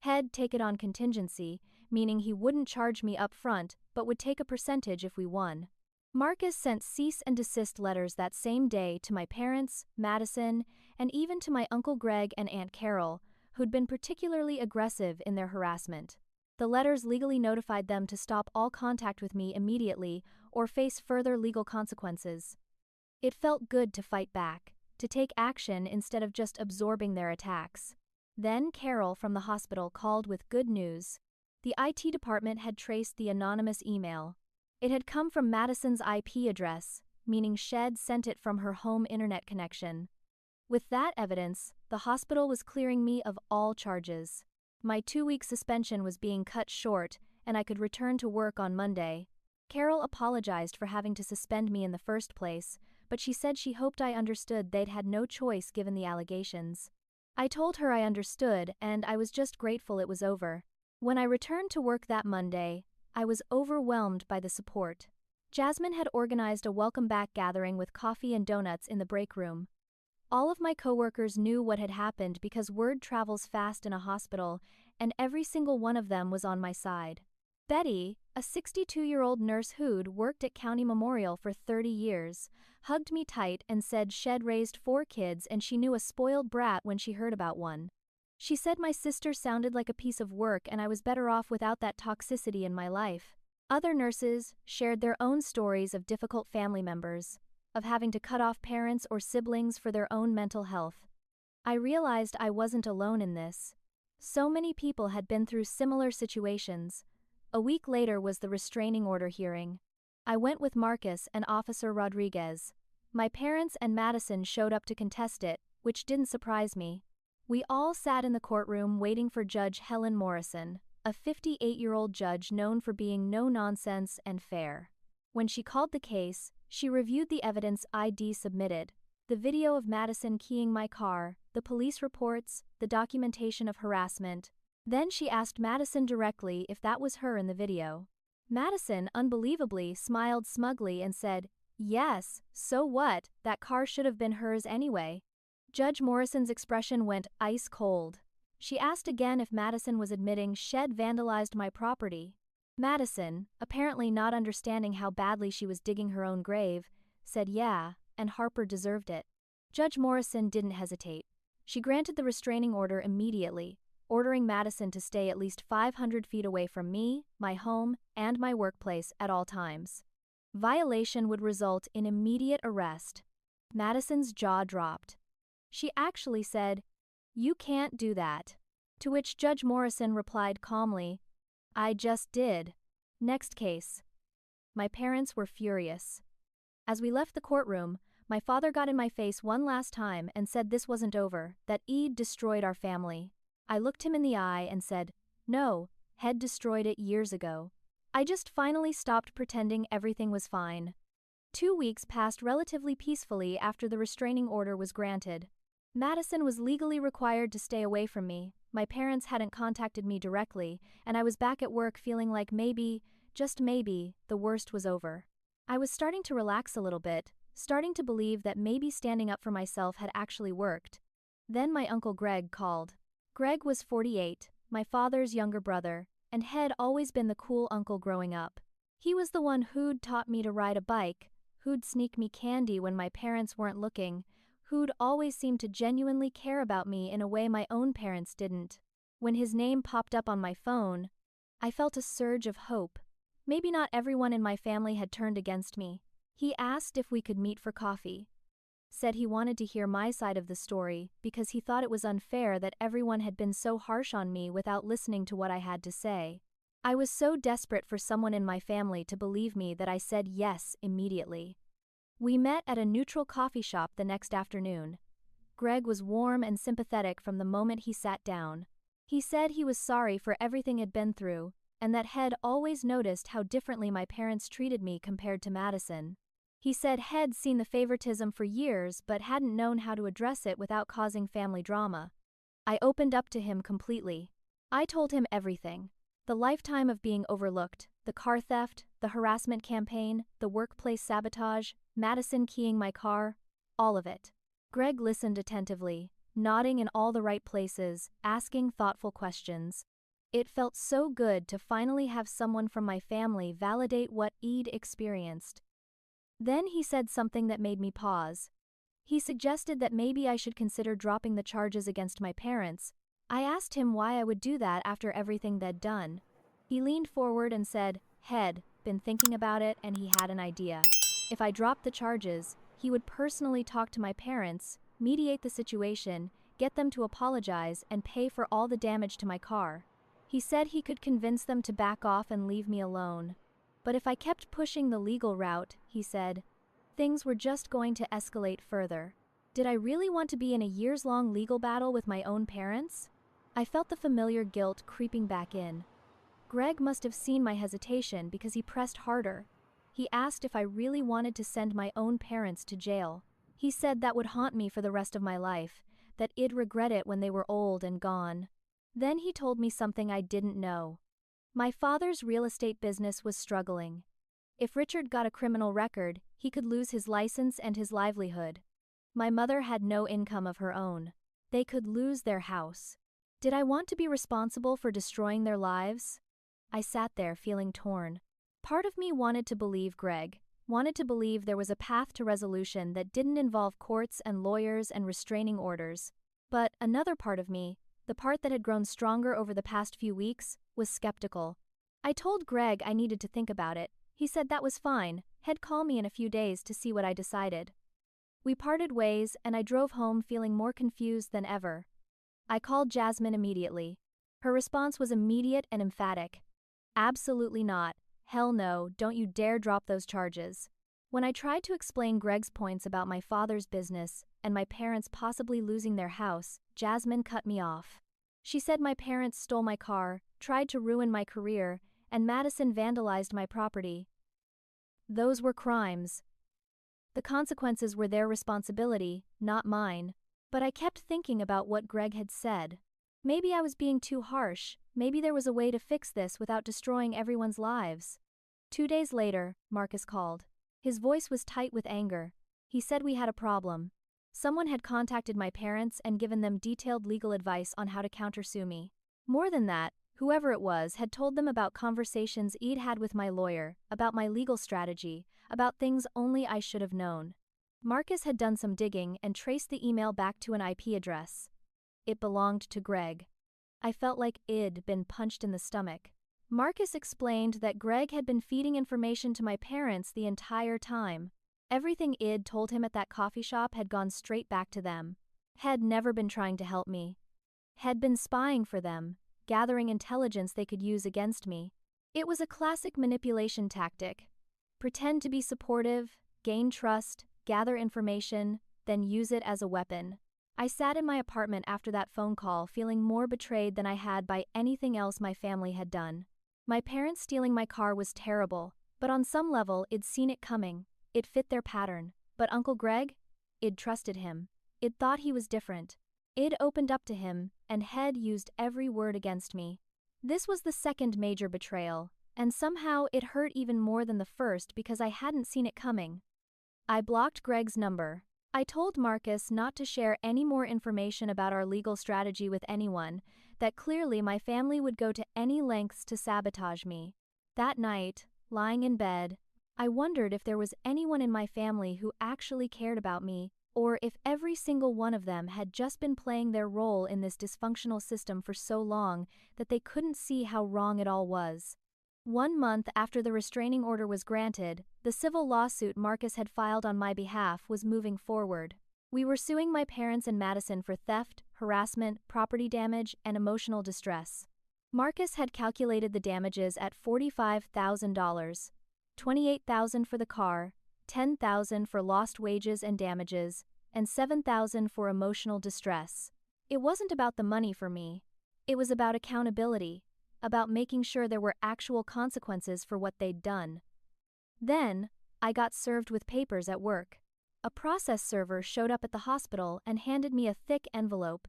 Speaker 1: He'd take it on contingency, meaning he wouldn't charge me up front, but would take a percentage if we won. Marcus sent cease and desist letters that same day to my parents, Madison, and even to my Uncle Greg and Aunt Carol, who'd been particularly aggressive in their harassment. The letters legally notified them to stop all contact with me immediately or face further legal consequences. It felt good to fight back, to take action instead of just absorbing their attacks. Then Carol from the hospital called with good news. The IT department had traced the anonymous email. It had come from Madison's IP address, meaning Shed sent it from her home internet connection. With that evidence, the hospital was clearing me of all charges. My 2-week suspension was being cut short, and I could return to work on Monday. Carol apologized for having to suspend me in the first place, but she said she hoped I understood they'd had no choice given the allegations. I told her I understood, and I was just grateful it was over. When I returned to work that Monday, I was overwhelmed by the support. Jasmine had organized a welcome back gathering with coffee and donuts in the break room. All of my coworkers knew what had happened because word travels fast in a hospital, and every single one of them was on my side. Betty, a 62-year-old nurse who'd worked at County Memorial for 30 years, hugged me tight and said Shed raised 4 kids and she knew a spoiled brat when she heard about one. She said my sister sounded like a piece of work and I was better off without that toxicity in my life. Other nurses shared their own stories of difficult family members, of having to cut off parents or siblings for their own mental health. I realized I wasn't alone in this. So many people had been through similar situations. A week later was the restraining order hearing. I went with Marcus and Officer Rodriguez. My parents and Madison showed up to contest it, which didn't surprise me. We all sat in the courtroom waiting for Judge Helen Morrison, a 58-year-old judge known for being no-nonsense and fair. When she called the case, she reviewed the evidence I'd submitted, the video of Madison keying my car, the police reports, the documentation of harassment. Then she asked Madison directly if that was her in the video. Madison, unbelievably, smiled smugly and said, "Yes, so what, that car should have been hers anyway." Judge Morrison's expression went ice cold. She asked again if Madison was admitting Shed vandalized my property. Madison, apparently not understanding how badly she was digging her own grave, said yeah, and Harper deserved it. Judge Morrison didn't hesitate. She granted the restraining order immediately, ordering Madison to stay at least 500 feet away from me, my home, and my workplace at all times. Violation would result in immediate arrest. Madison's jaw dropped. She actually said, "You can't do that." To which Judge Morrison replied calmly, "I just did." Next case. My parents were furious. As we left the courtroom, my father got in my face one last time and said this wasn't over, that I'd destroyed our family. I looked him in the eye and said, "No, Head destroyed it years ago. I just finally stopped pretending everything was fine." 2 weeks passed relatively peacefully after the restraining order was granted. Madison was legally required to stay away from me. My parents hadn't contacted me directly, and I was back at work feeling like maybe, just maybe, the worst was over. I was starting to relax a little bit, starting to believe that maybe standing up for myself had actually worked. Then my Uncle Greg called. Greg was 48, my father's younger brother, and had always been the cool uncle growing up. He was the one who'd taught me to ride a bike, who'd sneak me candy when my parents weren't looking, who'd always seemed to genuinely care about me in a way my own parents didn't. When his name popped up on my phone, I felt a surge of hope. Maybe not everyone in my family had turned against me. He asked if we could meet for coffee. Said he wanted to hear my side of the story because he thought it was unfair that everyone had been so harsh on me without listening to what I had to say. I was so desperate for someone in my family to believe me that I said yes immediately. We met at a neutral coffee shop the next afternoon. Greg was warm and sympathetic from the moment he sat down. He said he was sorry for everything he'd been through, and that Head always noticed how differently my parents treated me compared to Madison. He said Head'd seen the favoritism for years but hadn't known how to address it without causing family drama. I opened up to him completely. I told him everything. The lifetime of being overlooked, the car theft, the harassment campaign, the workplace sabotage, Madison keying my car, all of it. Greg listened attentively, nodding in all the right places, asking thoughtful questions. It felt so good to finally have someone from my family validate what I'd experienced. Then he said something that made me pause. He suggested that maybe I should consider dropping the charges against my parents. I asked him why I would do that after everything they'd done. He leaned forward and said, "Head, been thinking about it, and he had an idea. If I dropped the charges, he would personally talk to my parents, mediate the situation, get them to apologize, and pay for all the damage to my car. He said he could convince them to back off and leave me alone. But if I kept pushing the legal route, he said, things were just going to escalate further. Did I really want to be in a years-long legal battle with my own parents? I felt the familiar guilt creeping back in. Greg must have seen my hesitation because he pressed harder. He asked if I really wanted to send my own parents to jail. He said that would haunt me for the rest of my life, that I'd regret it when they were old and gone. Then he told me something I didn't know. My father's real estate business was struggling. If Richard got a criminal record, he could lose his license and his livelihood. My mother had no income of her own. They could lose their house. Did I want to be responsible for destroying their lives? I sat there feeling torn. Part of me wanted to believe Greg, wanted to believe there was a path to resolution that didn't involve courts and lawyers and restraining orders. But another part of me, the part that had grown stronger over the past few weeks, was skeptical. I told Greg I needed to think about it. He said that was fine, he'd call me in a few days to see what I decided. We parted ways, and I drove home feeling more confused than ever. I called Jasmine immediately. Her response was immediate and emphatic. Absolutely not. Hell no, don't you dare drop those charges. When I tried to explain Greg's points about my father's business and my parents possibly losing their house, Jasmine cut me off. She said my parents stole my car, tried to ruin my career, and Madison vandalized my property. Those were crimes. The consequences were their responsibility, not mine. But I kept thinking about what Greg had said. Maybe I was being too harsh, maybe there was a way to fix this without destroying everyone's lives. 2 days later, Marcus called. His voice was tight with anger. He said we had a problem. Someone had contacted my parents and given them detailed legal advice on how to countersue me. More than that, whoever it was had told them about conversations I'd had with my lawyer, about my legal strategy, about things only I should have known. Marcus had done some digging and traced the email back to an IP address. It belonged to Greg. I felt like I'd been punched in the stomach. Marcus explained that Greg had been feeding information to my parents the entire time. Everything I'd told him at that coffee shop had gone straight back to them. Had never been trying to help me. Had been spying for them, gathering intelligence they could use against me. It was a classic manipulation tactic. Pretend to be supportive, gain trust, gather information, then use it as a weapon. I sat in my apartment after that phone call feeling more betrayed than I had by anything else my family had done. My parents stealing my car was terrible, but on some level I'd seen it coming. It fit their pattern. But Uncle Greg? I'd trusted him. I'd thought he was different. I'd opened up to him, and had used every word against me. This was the second major betrayal, and somehow it hurt even more than the first because I hadn't seen it coming. I blocked Greg's number. I told Marcus not to share any more information about our legal strategy with anyone, that clearly my family would go to any lengths to sabotage me. That night, lying in bed, I wondered if there was anyone in my family who actually cared about me, or if every single one of them had just been playing their role in this dysfunctional system for so long that they couldn't see how wrong it all was. 1 month after the restraining order was granted, the civil lawsuit Marcus had filed on my behalf was moving forward. We were suing my parents and Madison for theft, harassment, property damage, and emotional distress. Marcus had calculated the damages at $45,000, $28,000 for the car, $10,000 for lost wages and damages, and $7,000 for emotional distress. It wasn't about the money for me. It was about accountability, about making sure there were actual consequences for what they'd done. Then, I got served with papers at work. A process server showed up at the hospital and handed me a thick envelope.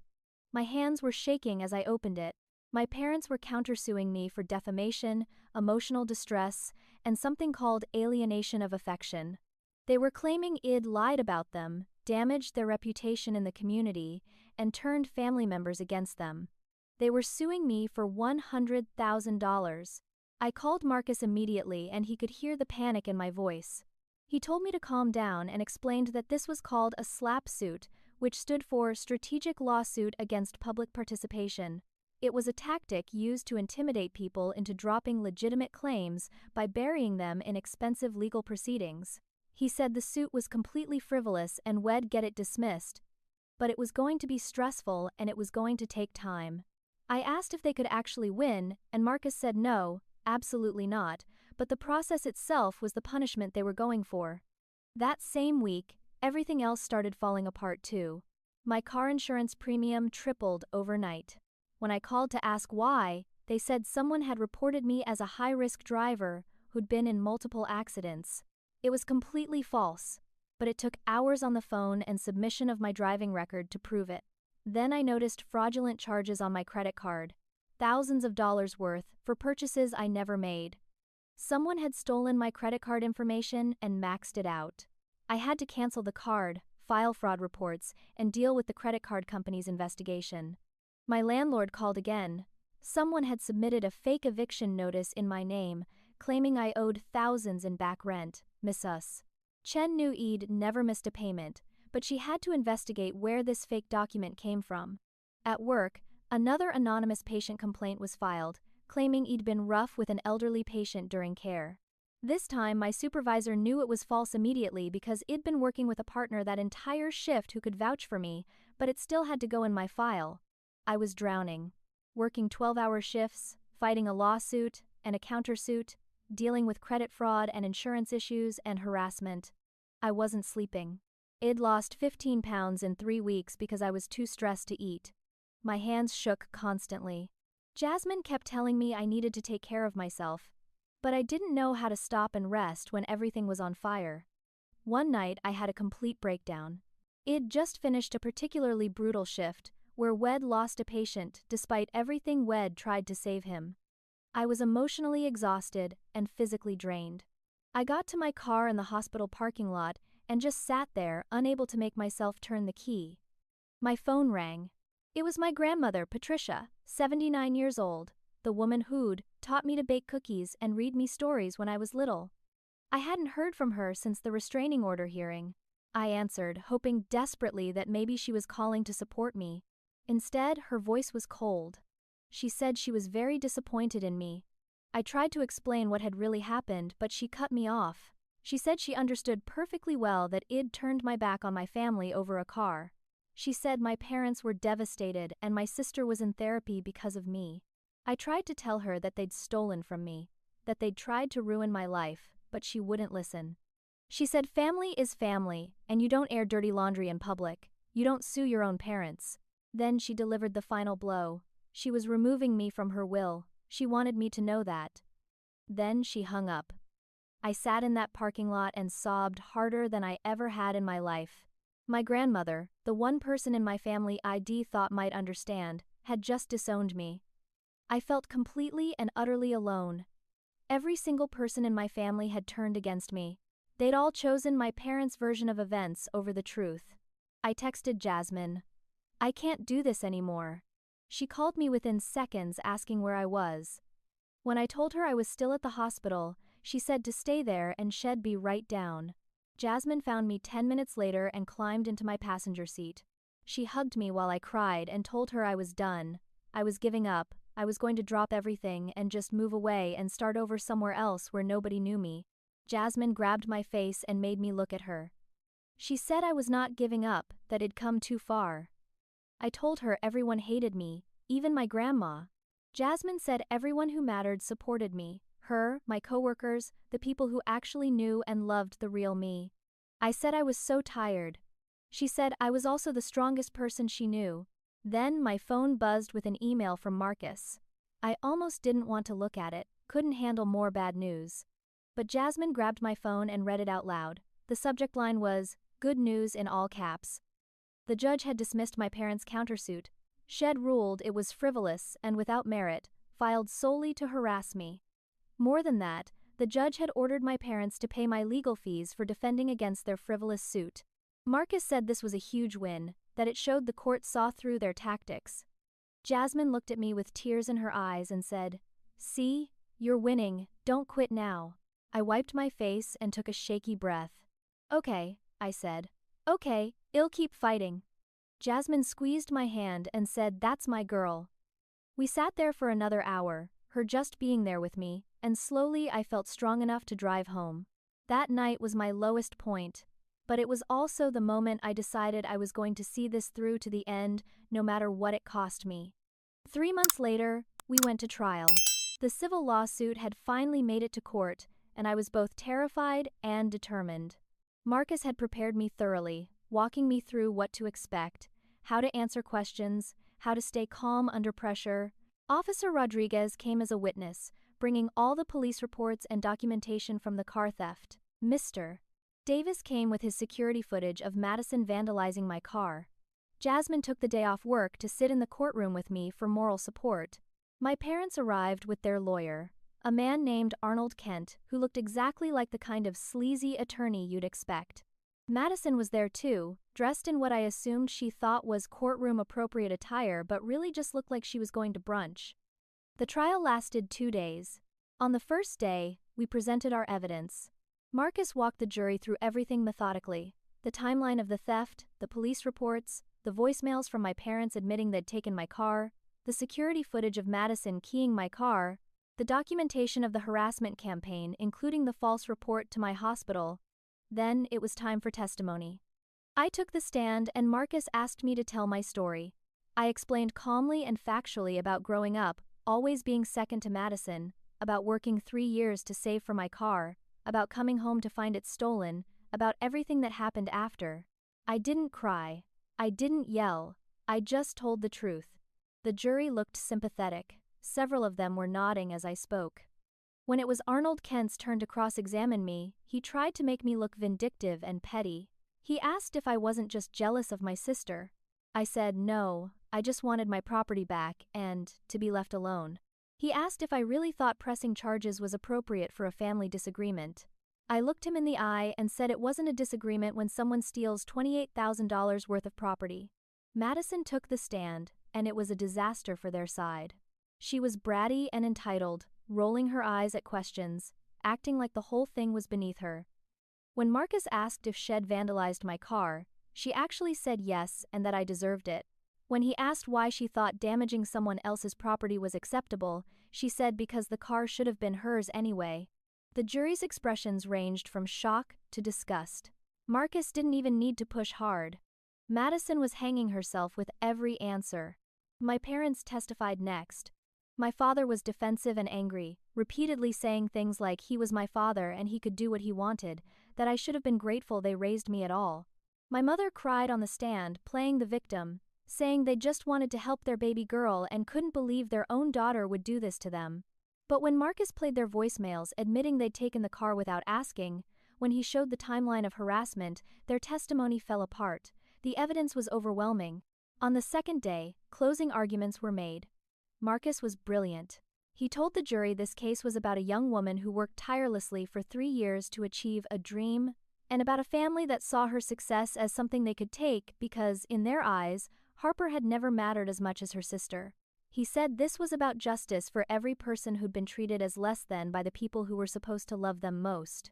Speaker 1: My hands were shaking as I opened it. My parents were countersuing me for defamation, emotional distress, and something called alienation of affection. They were claiming I'd lied about them, damaged their reputation in the community, and turned family members against them. They were suing me for $100,000. I called Marcus immediately and he could hear the panic in my voice. He told me to calm down and explained that this was called a SLAP suit, which stood for Strategic Lawsuit Against Public Participation. It was a tactic used to intimidate people into dropping legitimate claims by burying them in expensive legal proceedings. He said the suit was completely frivolous and we'd get it dismissed, but it was going to be stressful and it was going to take time. I asked if they could actually win, and Marcus said no, absolutely not, but the process itself was the punishment they were going for. That same week, everything else started falling apart too. My car insurance premium tripled overnight. When I called to ask why, they said someone had reported me as a high-risk driver who'd been in multiple accidents. It was completely false, but it took hours on the phone and submission of my driving record to prove it. Then I noticed fraudulent charges on my credit card, thousands of dollars worth, for purchases I never made. Someone had stolen my credit card information and maxed it out. I had to cancel the card, file fraud reports, and deal with the credit card company's investigation. My landlord called again. Someone had submitted a fake eviction notice in my name, claiming I owed thousands in back rent. Miss Us. Chen knew Eid never missed a payment, but she had to investigate where this fake document came from. At work, another anonymous patient complaint was filed, claiming Eid been rough with an elderly patient during care. This time, my supervisor knew it was false immediately because I'd been working with a partner that entire shift who could vouch for me, but it still had to go in my file. I was drowning. Working 12-hour shifts, fighting a lawsuit and a countersuit, dealing with credit fraud and insurance issues and harassment. I wasn't sleeping. I'd lost 15 pounds in 3 weeks because I was too stressed to eat. My hands shook constantly. Jasmine kept telling me I needed to take care of myself, but I didn't know how to stop and rest when everything was on fire. One night I had a complete breakdown. I'd just finished a particularly brutal shift, where Wed lost a patient despite everything Wed tried to save him. I was emotionally exhausted and physically drained. I got to my car in the hospital parking lot and just sat there, unable to make myself turn the key. My phone rang. It was my grandmother, Patricia, 79 years old, the woman who'd taught me to bake cookies and read me stories when I was little. I hadn't heard from her since the restraining order hearing. I answered, hoping desperately that maybe she was calling to support me. Instead, her voice was cold. She said she was very disappointed in me. I tried to explain what had really happened, but she cut me off. She said she understood perfectly well that I'd turned my back on my family over a car. She said my parents were devastated and my sister was in therapy because of me. I tried to tell her that they'd stolen from me, that they'd tried to ruin my life, but she wouldn't listen. She said family is family, and you don't air dirty laundry in public. You don't sue your own parents. Then she delivered the final blow. She was removing me from her will. She wanted me to know that. Then she hung up. I sat in that parking lot and sobbed harder than I ever had in my life. My grandmother, the one person in my family I'd thought might understand, had just disowned me. I felt completely and utterly alone. Every single person in my family had turned against me. They'd all chosen my parents' version of events over the truth. I texted Jasmine. I can't do this anymore. She called me within seconds asking where I was. When I told her I was still at the hospital, she said to stay there and she'd be right down. Jasmine found me 10 minutes later and climbed into my passenger seat. She hugged me while I cried and told her I was done. I was giving up. I was going to drop everything and just move away and start over somewhere else where nobody knew me. Jasmine grabbed my face and made me look at her. She said I was not giving up, that it'd come too far. I told her everyone hated me, even my grandma. Jasmine said everyone who mattered supported me, her, my coworkers, the people who actually knew and loved the real me. I said I was so tired. She said I was also the strongest person she knew. Then my phone buzzed with an email from Marcus. I almost didn't want to look at it, couldn't handle more bad news. But Jasmine grabbed my phone and read it out loud. The subject line was, "Good news" in all caps. The judge had dismissed my parents' countersuit. She'd ruled it was frivolous and without merit, filed solely to harass me. More than that, the judge had ordered my parents to pay my legal fees for defending against their frivolous suit. Marcus said this was a huge win, that it showed the court saw through their tactics. Jasmine looked at me with tears in her eyes and said, "See, you're winning, don't quit now." I wiped my face and took a shaky breath. "Okay," I said. "Okay, I'll keep fighting." Jasmine squeezed my hand and said, "That's my girl." We sat there for another hour, her just being there with me, and slowly I felt strong enough to drive home. That night was my lowest point, but it was also the moment I decided I was going to see this through to the end, no matter what it cost me. 3 months later, we went to trial. The civil lawsuit had finally made it to court, and I was both terrified and determined. Marcus had prepared me thoroughly, walking me through what to expect, how to answer questions, how to stay calm under pressure. Officer Rodriguez came as a witness, bringing all the police reports and documentation from the car theft. Mr. Davis came with his security footage of Madison vandalizing my car. Jasmine took the day off work to sit in the courtroom with me for moral support. My parents arrived with their lawyer, a man named Arnold Kent, who looked exactly like the kind of sleazy attorney you'd expect. Madison was there too, dressed in what I assumed she thought was courtroom-appropriate attire but really just looked like she was going to brunch. The trial lasted 2 days. On the first day, we presented our evidence. Marcus walked the jury through everything methodically: the timeline of the theft, the police reports, the voicemails from my parents admitting they'd taken my car, the security footage of Madison keying my car, the documentation of the harassment campaign, including the false report to my hospital. Then it was time for testimony. I took the stand and Marcus asked me to tell my story. I explained calmly and factually about growing up, always being second to Madison, about working 3 years to save for my car, about coming home to find it stolen, about everything that happened after. I didn't cry. I didn't yell. I just told the truth. The jury looked sympathetic. Several of them were nodding as I spoke. When it was Arnold Kent's turn to cross-examine me, he tried to make me look vindictive and petty. He asked if I wasn't just jealous of my sister. I said no, I just wanted my property back and to be left alone. He asked if I really thought pressing charges was appropriate for a family disagreement. I looked him in the eye and said it wasn't a disagreement when someone steals $28,000 worth of property. Madison took the stand, and it was a disaster for their side. She was bratty and entitled, rolling her eyes at questions, acting like the whole thing was beneath her. When Marcus asked if she'd vandalized my car, she actually said yes and that I deserved it. When he asked why she thought damaging someone else's property was acceptable, she said because the car should have been hers anyway. The jury's expressions ranged from shock to disgust. Marcus didn't even need to push hard. Madison was hanging herself with every answer. My parents testified next. My father was defensive and angry, repeatedly saying things like he was my father and he could do what he wanted, that I should have been grateful they raised me at all. My mother cried on the stand, playing the victim, saying they just wanted to help their baby girl and couldn't believe their own daughter would do this to them. But when Marcus played their voicemails admitting they'd taken the car without asking, when he showed the timeline of harassment, their testimony fell apart. The evidence was overwhelming. On the second day, closing arguments were made. Marcus was brilliant. He told the jury this case was about a young woman who worked tirelessly for 3 years to achieve a dream, and about a family that saw her success as something they could take because, in their eyes, Harper had never mattered as much as her sister. He said this was about justice for every person who'd been treated as less than by the people who were supposed to love them most.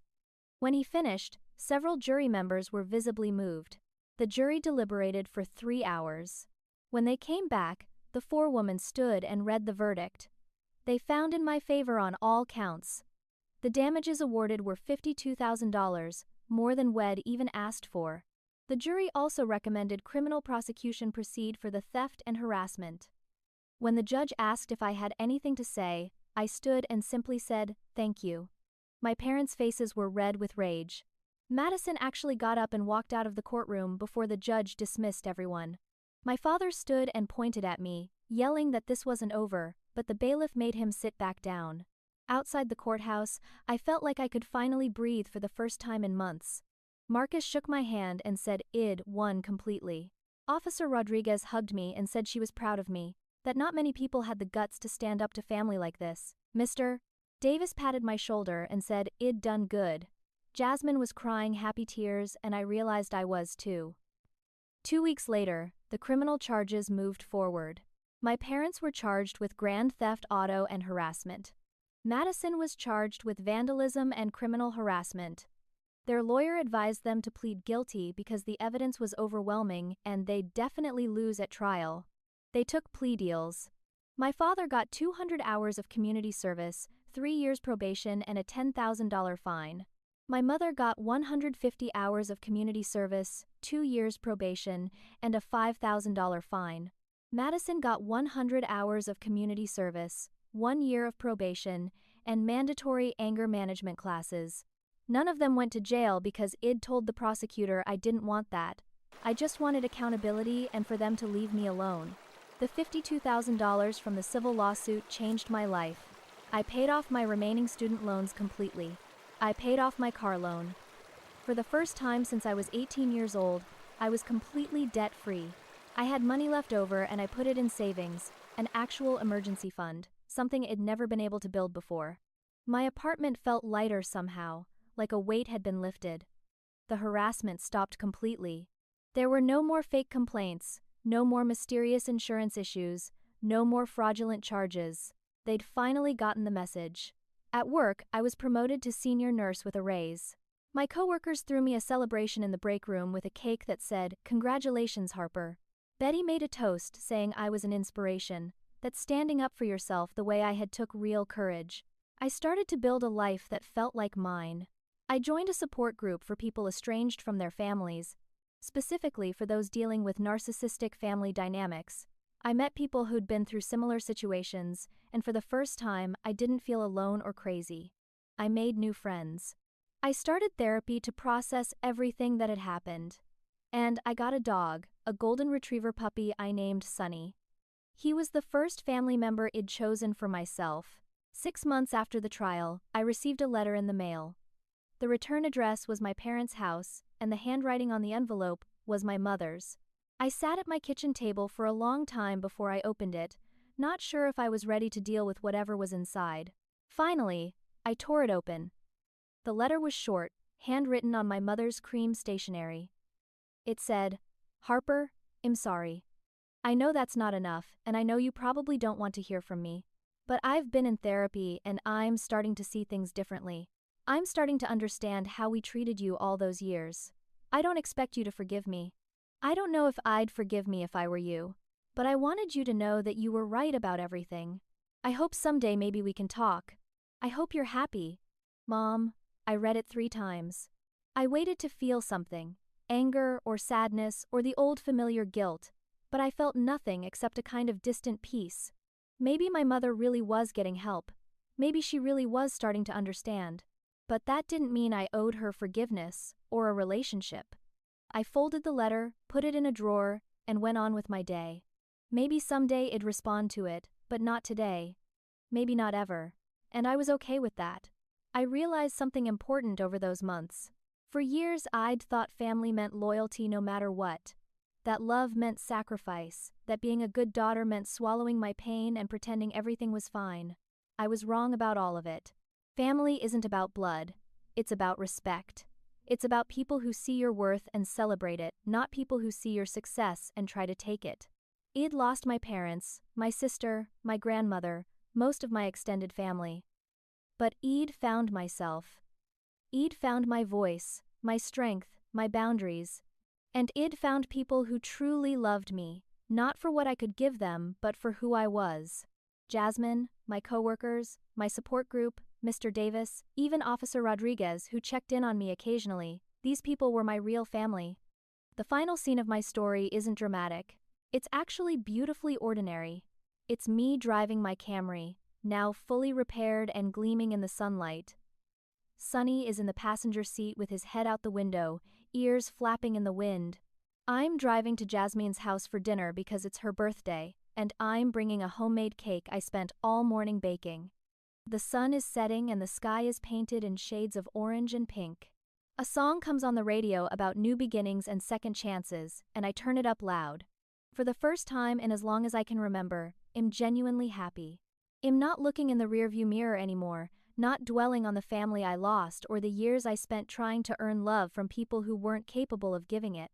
Speaker 1: When he finished, several jury members were visibly moved. The jury deliberated for 3 hours. When they came back, the forewoman stood and read the verdict. They found in my favor on all counts. The damages awarded were $52,000, more than Wed even asked for. The jury also recommended criminal prosecution proceed for the theft and harassment. When the judge asked if I had anything to say, I stood and simply said, "Thank you." My parents' faces were red with rage. Madison actually got up and walked out of the courtroom before the judge dismissed everyone. My father stood and pointed at me, yelling that this wasn't over, but the bailiff made him sit back down. Outside the courthouse, I felt like I could finally breathe for the first time in months. Marcus shook my hand and said I'd won completely. Officer Rodriguez hugged me and said she was proud of me, that not many people had the guts to stand up to family like this. Mr. Davis patted my shoulder and said I'd done good. Jasmine was crying happy tears and I realized I was too. 2 weeks later, the criminal charges moved forward. My parents were charged with grand theft auto and harassment. Madison was charged with vandalism and criminal harassment. Their lawyer advised them to plead guilty because the evidence was overwhelming and they'd definitely lose at trial. They took plea deals. My father got 200 hours of community service, 3 years probation, and a $10,000 fine. My mother got 150 hours of community service, 2 years probation, and a $5,000 fine. Madison got 100 hours of community service, 1 year of probation, and mandatory anger management classes. None of them went to jail because I'd told the prosecutor I didn't want that. I just wanted accountability and for them to leave me alone. The $52,000 from the civil lawsuit changed my life. I paid off my remaining student loans completely. I paid off my car loan. For the first time since I was 18 years old, I was completely debt-free. I had money left over and I put it in savings, an actual emergency fund, something I'd never been able to build before. My apartment felt lighter somehow, like a weight had been lifted. The harassment stopped completely. There were no more fake complaints, no more mysterious insurance issues, no more fraudulent charges. They'd finally gotten the message. At work, I was promoted to senior nurse with a raise. My coworkers threw me a celebration in the break room with a cake that said, "Congratulations, Harper." Betty made a toast saying I was an inspiration, that standing up for yourself the way I had took real courage. I started to build a life that felt like mine. I joined a support group for people estranged from their families, specifically for those dealing with narcissistic family dynamics. I met people who'd been through similar situations, and for the first time, I didn't feel alone or crazy. I made new friends. I started therapy to process everything that had happened. And I got a dog, a golden retriever puppy I named Sunny. He was the first family member I'd chosen for myself. 6 months after the trial, I received a letter in the mail. The return address was my parents' house, and the handwriting on the envelope was my mother's. I sat at my kitchen table for a long time before I opened it, not sure if I was ready to deal with whatever was inside. Finally, I tore it open. The letter was short, handwritten on my mother's cream stationery. It said, "Harper, I'm sorry. I know that's not enough, and I know you probably don't want to hear from me. But I've been in therapy and I'm starting to see things differently. I'm starting to understand how we treated you all those years. I don't expect you to forgive me. I don't know if I'd forgive me if I were you. But I wanted you to know that you were right about everything. I hope someday maybe we can talk. I hope you're happy. Mom." I read it 3 times. I waited to feel something, anger or sadness or the old familiar guilt, but I felt nothing except a kind of distant peace. Maybe my mother really was getting help. Maybe she really was starting to understand. But that didn't mean I owed her forgiveness or a relationship. I folded the letter, put it in a drawer, and went on with my day. Maybe someday I'd respond to it, but not today. Maybe not ever. And I was okay with that. I realized something important over those months. For years I'd thought family meant loyalty no matter what. That love meant sacrifice, that being a good daughter meant swallowing my pain and pretending everything was fine. I was wrong about all of it. Family isn't about blood. It's about respect. It's about people who see your worth and celebrate it, not people who see your success and try to take it. I'd lost my parents, my sister, my grandmother, most of my extended family. But I'd found myself. I'd found my voice, my strength, my boundaries. And I'd found people who truly loved me, not for what I could give them, but for who I was. Jasmine, my coworkers, my support group, Mr. Davis, even Officer Rodriguez, who checked in on me occasionally, these people were my real family. The final scene of my story isn't dramatic. It's actually beautifully ordinary. It's me driving my Camry, now fully repaired and gleaming in the sunlight. Sunny is in the passenger seat with his head out the window, ears flapping in the wind. I'm driving to Jasmine's house for dinner because it's her birthday, and I'm bringing a homemade cake I spent all morning baking. The sun is setting and the sky is painted in shades of orange and pink. A song comes on the radio about new beginnings and second chances, and I turn it up loud. For the first time in as long as I can remember, I'm genuinely happy. I'm not looking in the rearview mirror anymore, not dwelling on the family I lost or the years I spent trying to earn love from people who weren't capable of giving it.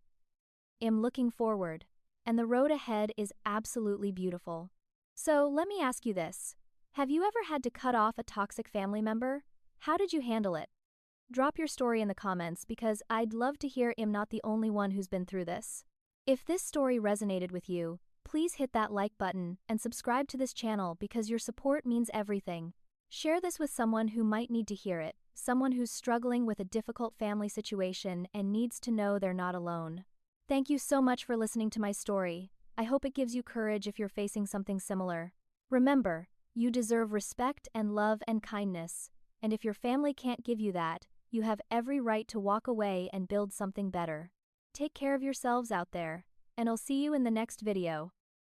Speaker 1: I'm looking forward, and the road ahead is absolutely beautiful. So let me ask you this. Have you ever had to cut off a toxic family member? How did you handle it? Drop your story in the comments because I'd love to hear I'm not the only one who's been through this. If this story resonated with you, Please hit that like button and subscribe to this channel because your support means everything. Share this with someone who might need to hear it, someone who's struggling with a difficult family situation and needs to know they're not alone. Thank you so much for listening to my story. I hope it gives you courage if you're facing something similar. Remember, you deserve respect and love and kindness, and if your family can't give you that, you have every right to walk away and build something better. Take care of yourselves out there, and I'll see you in the next video.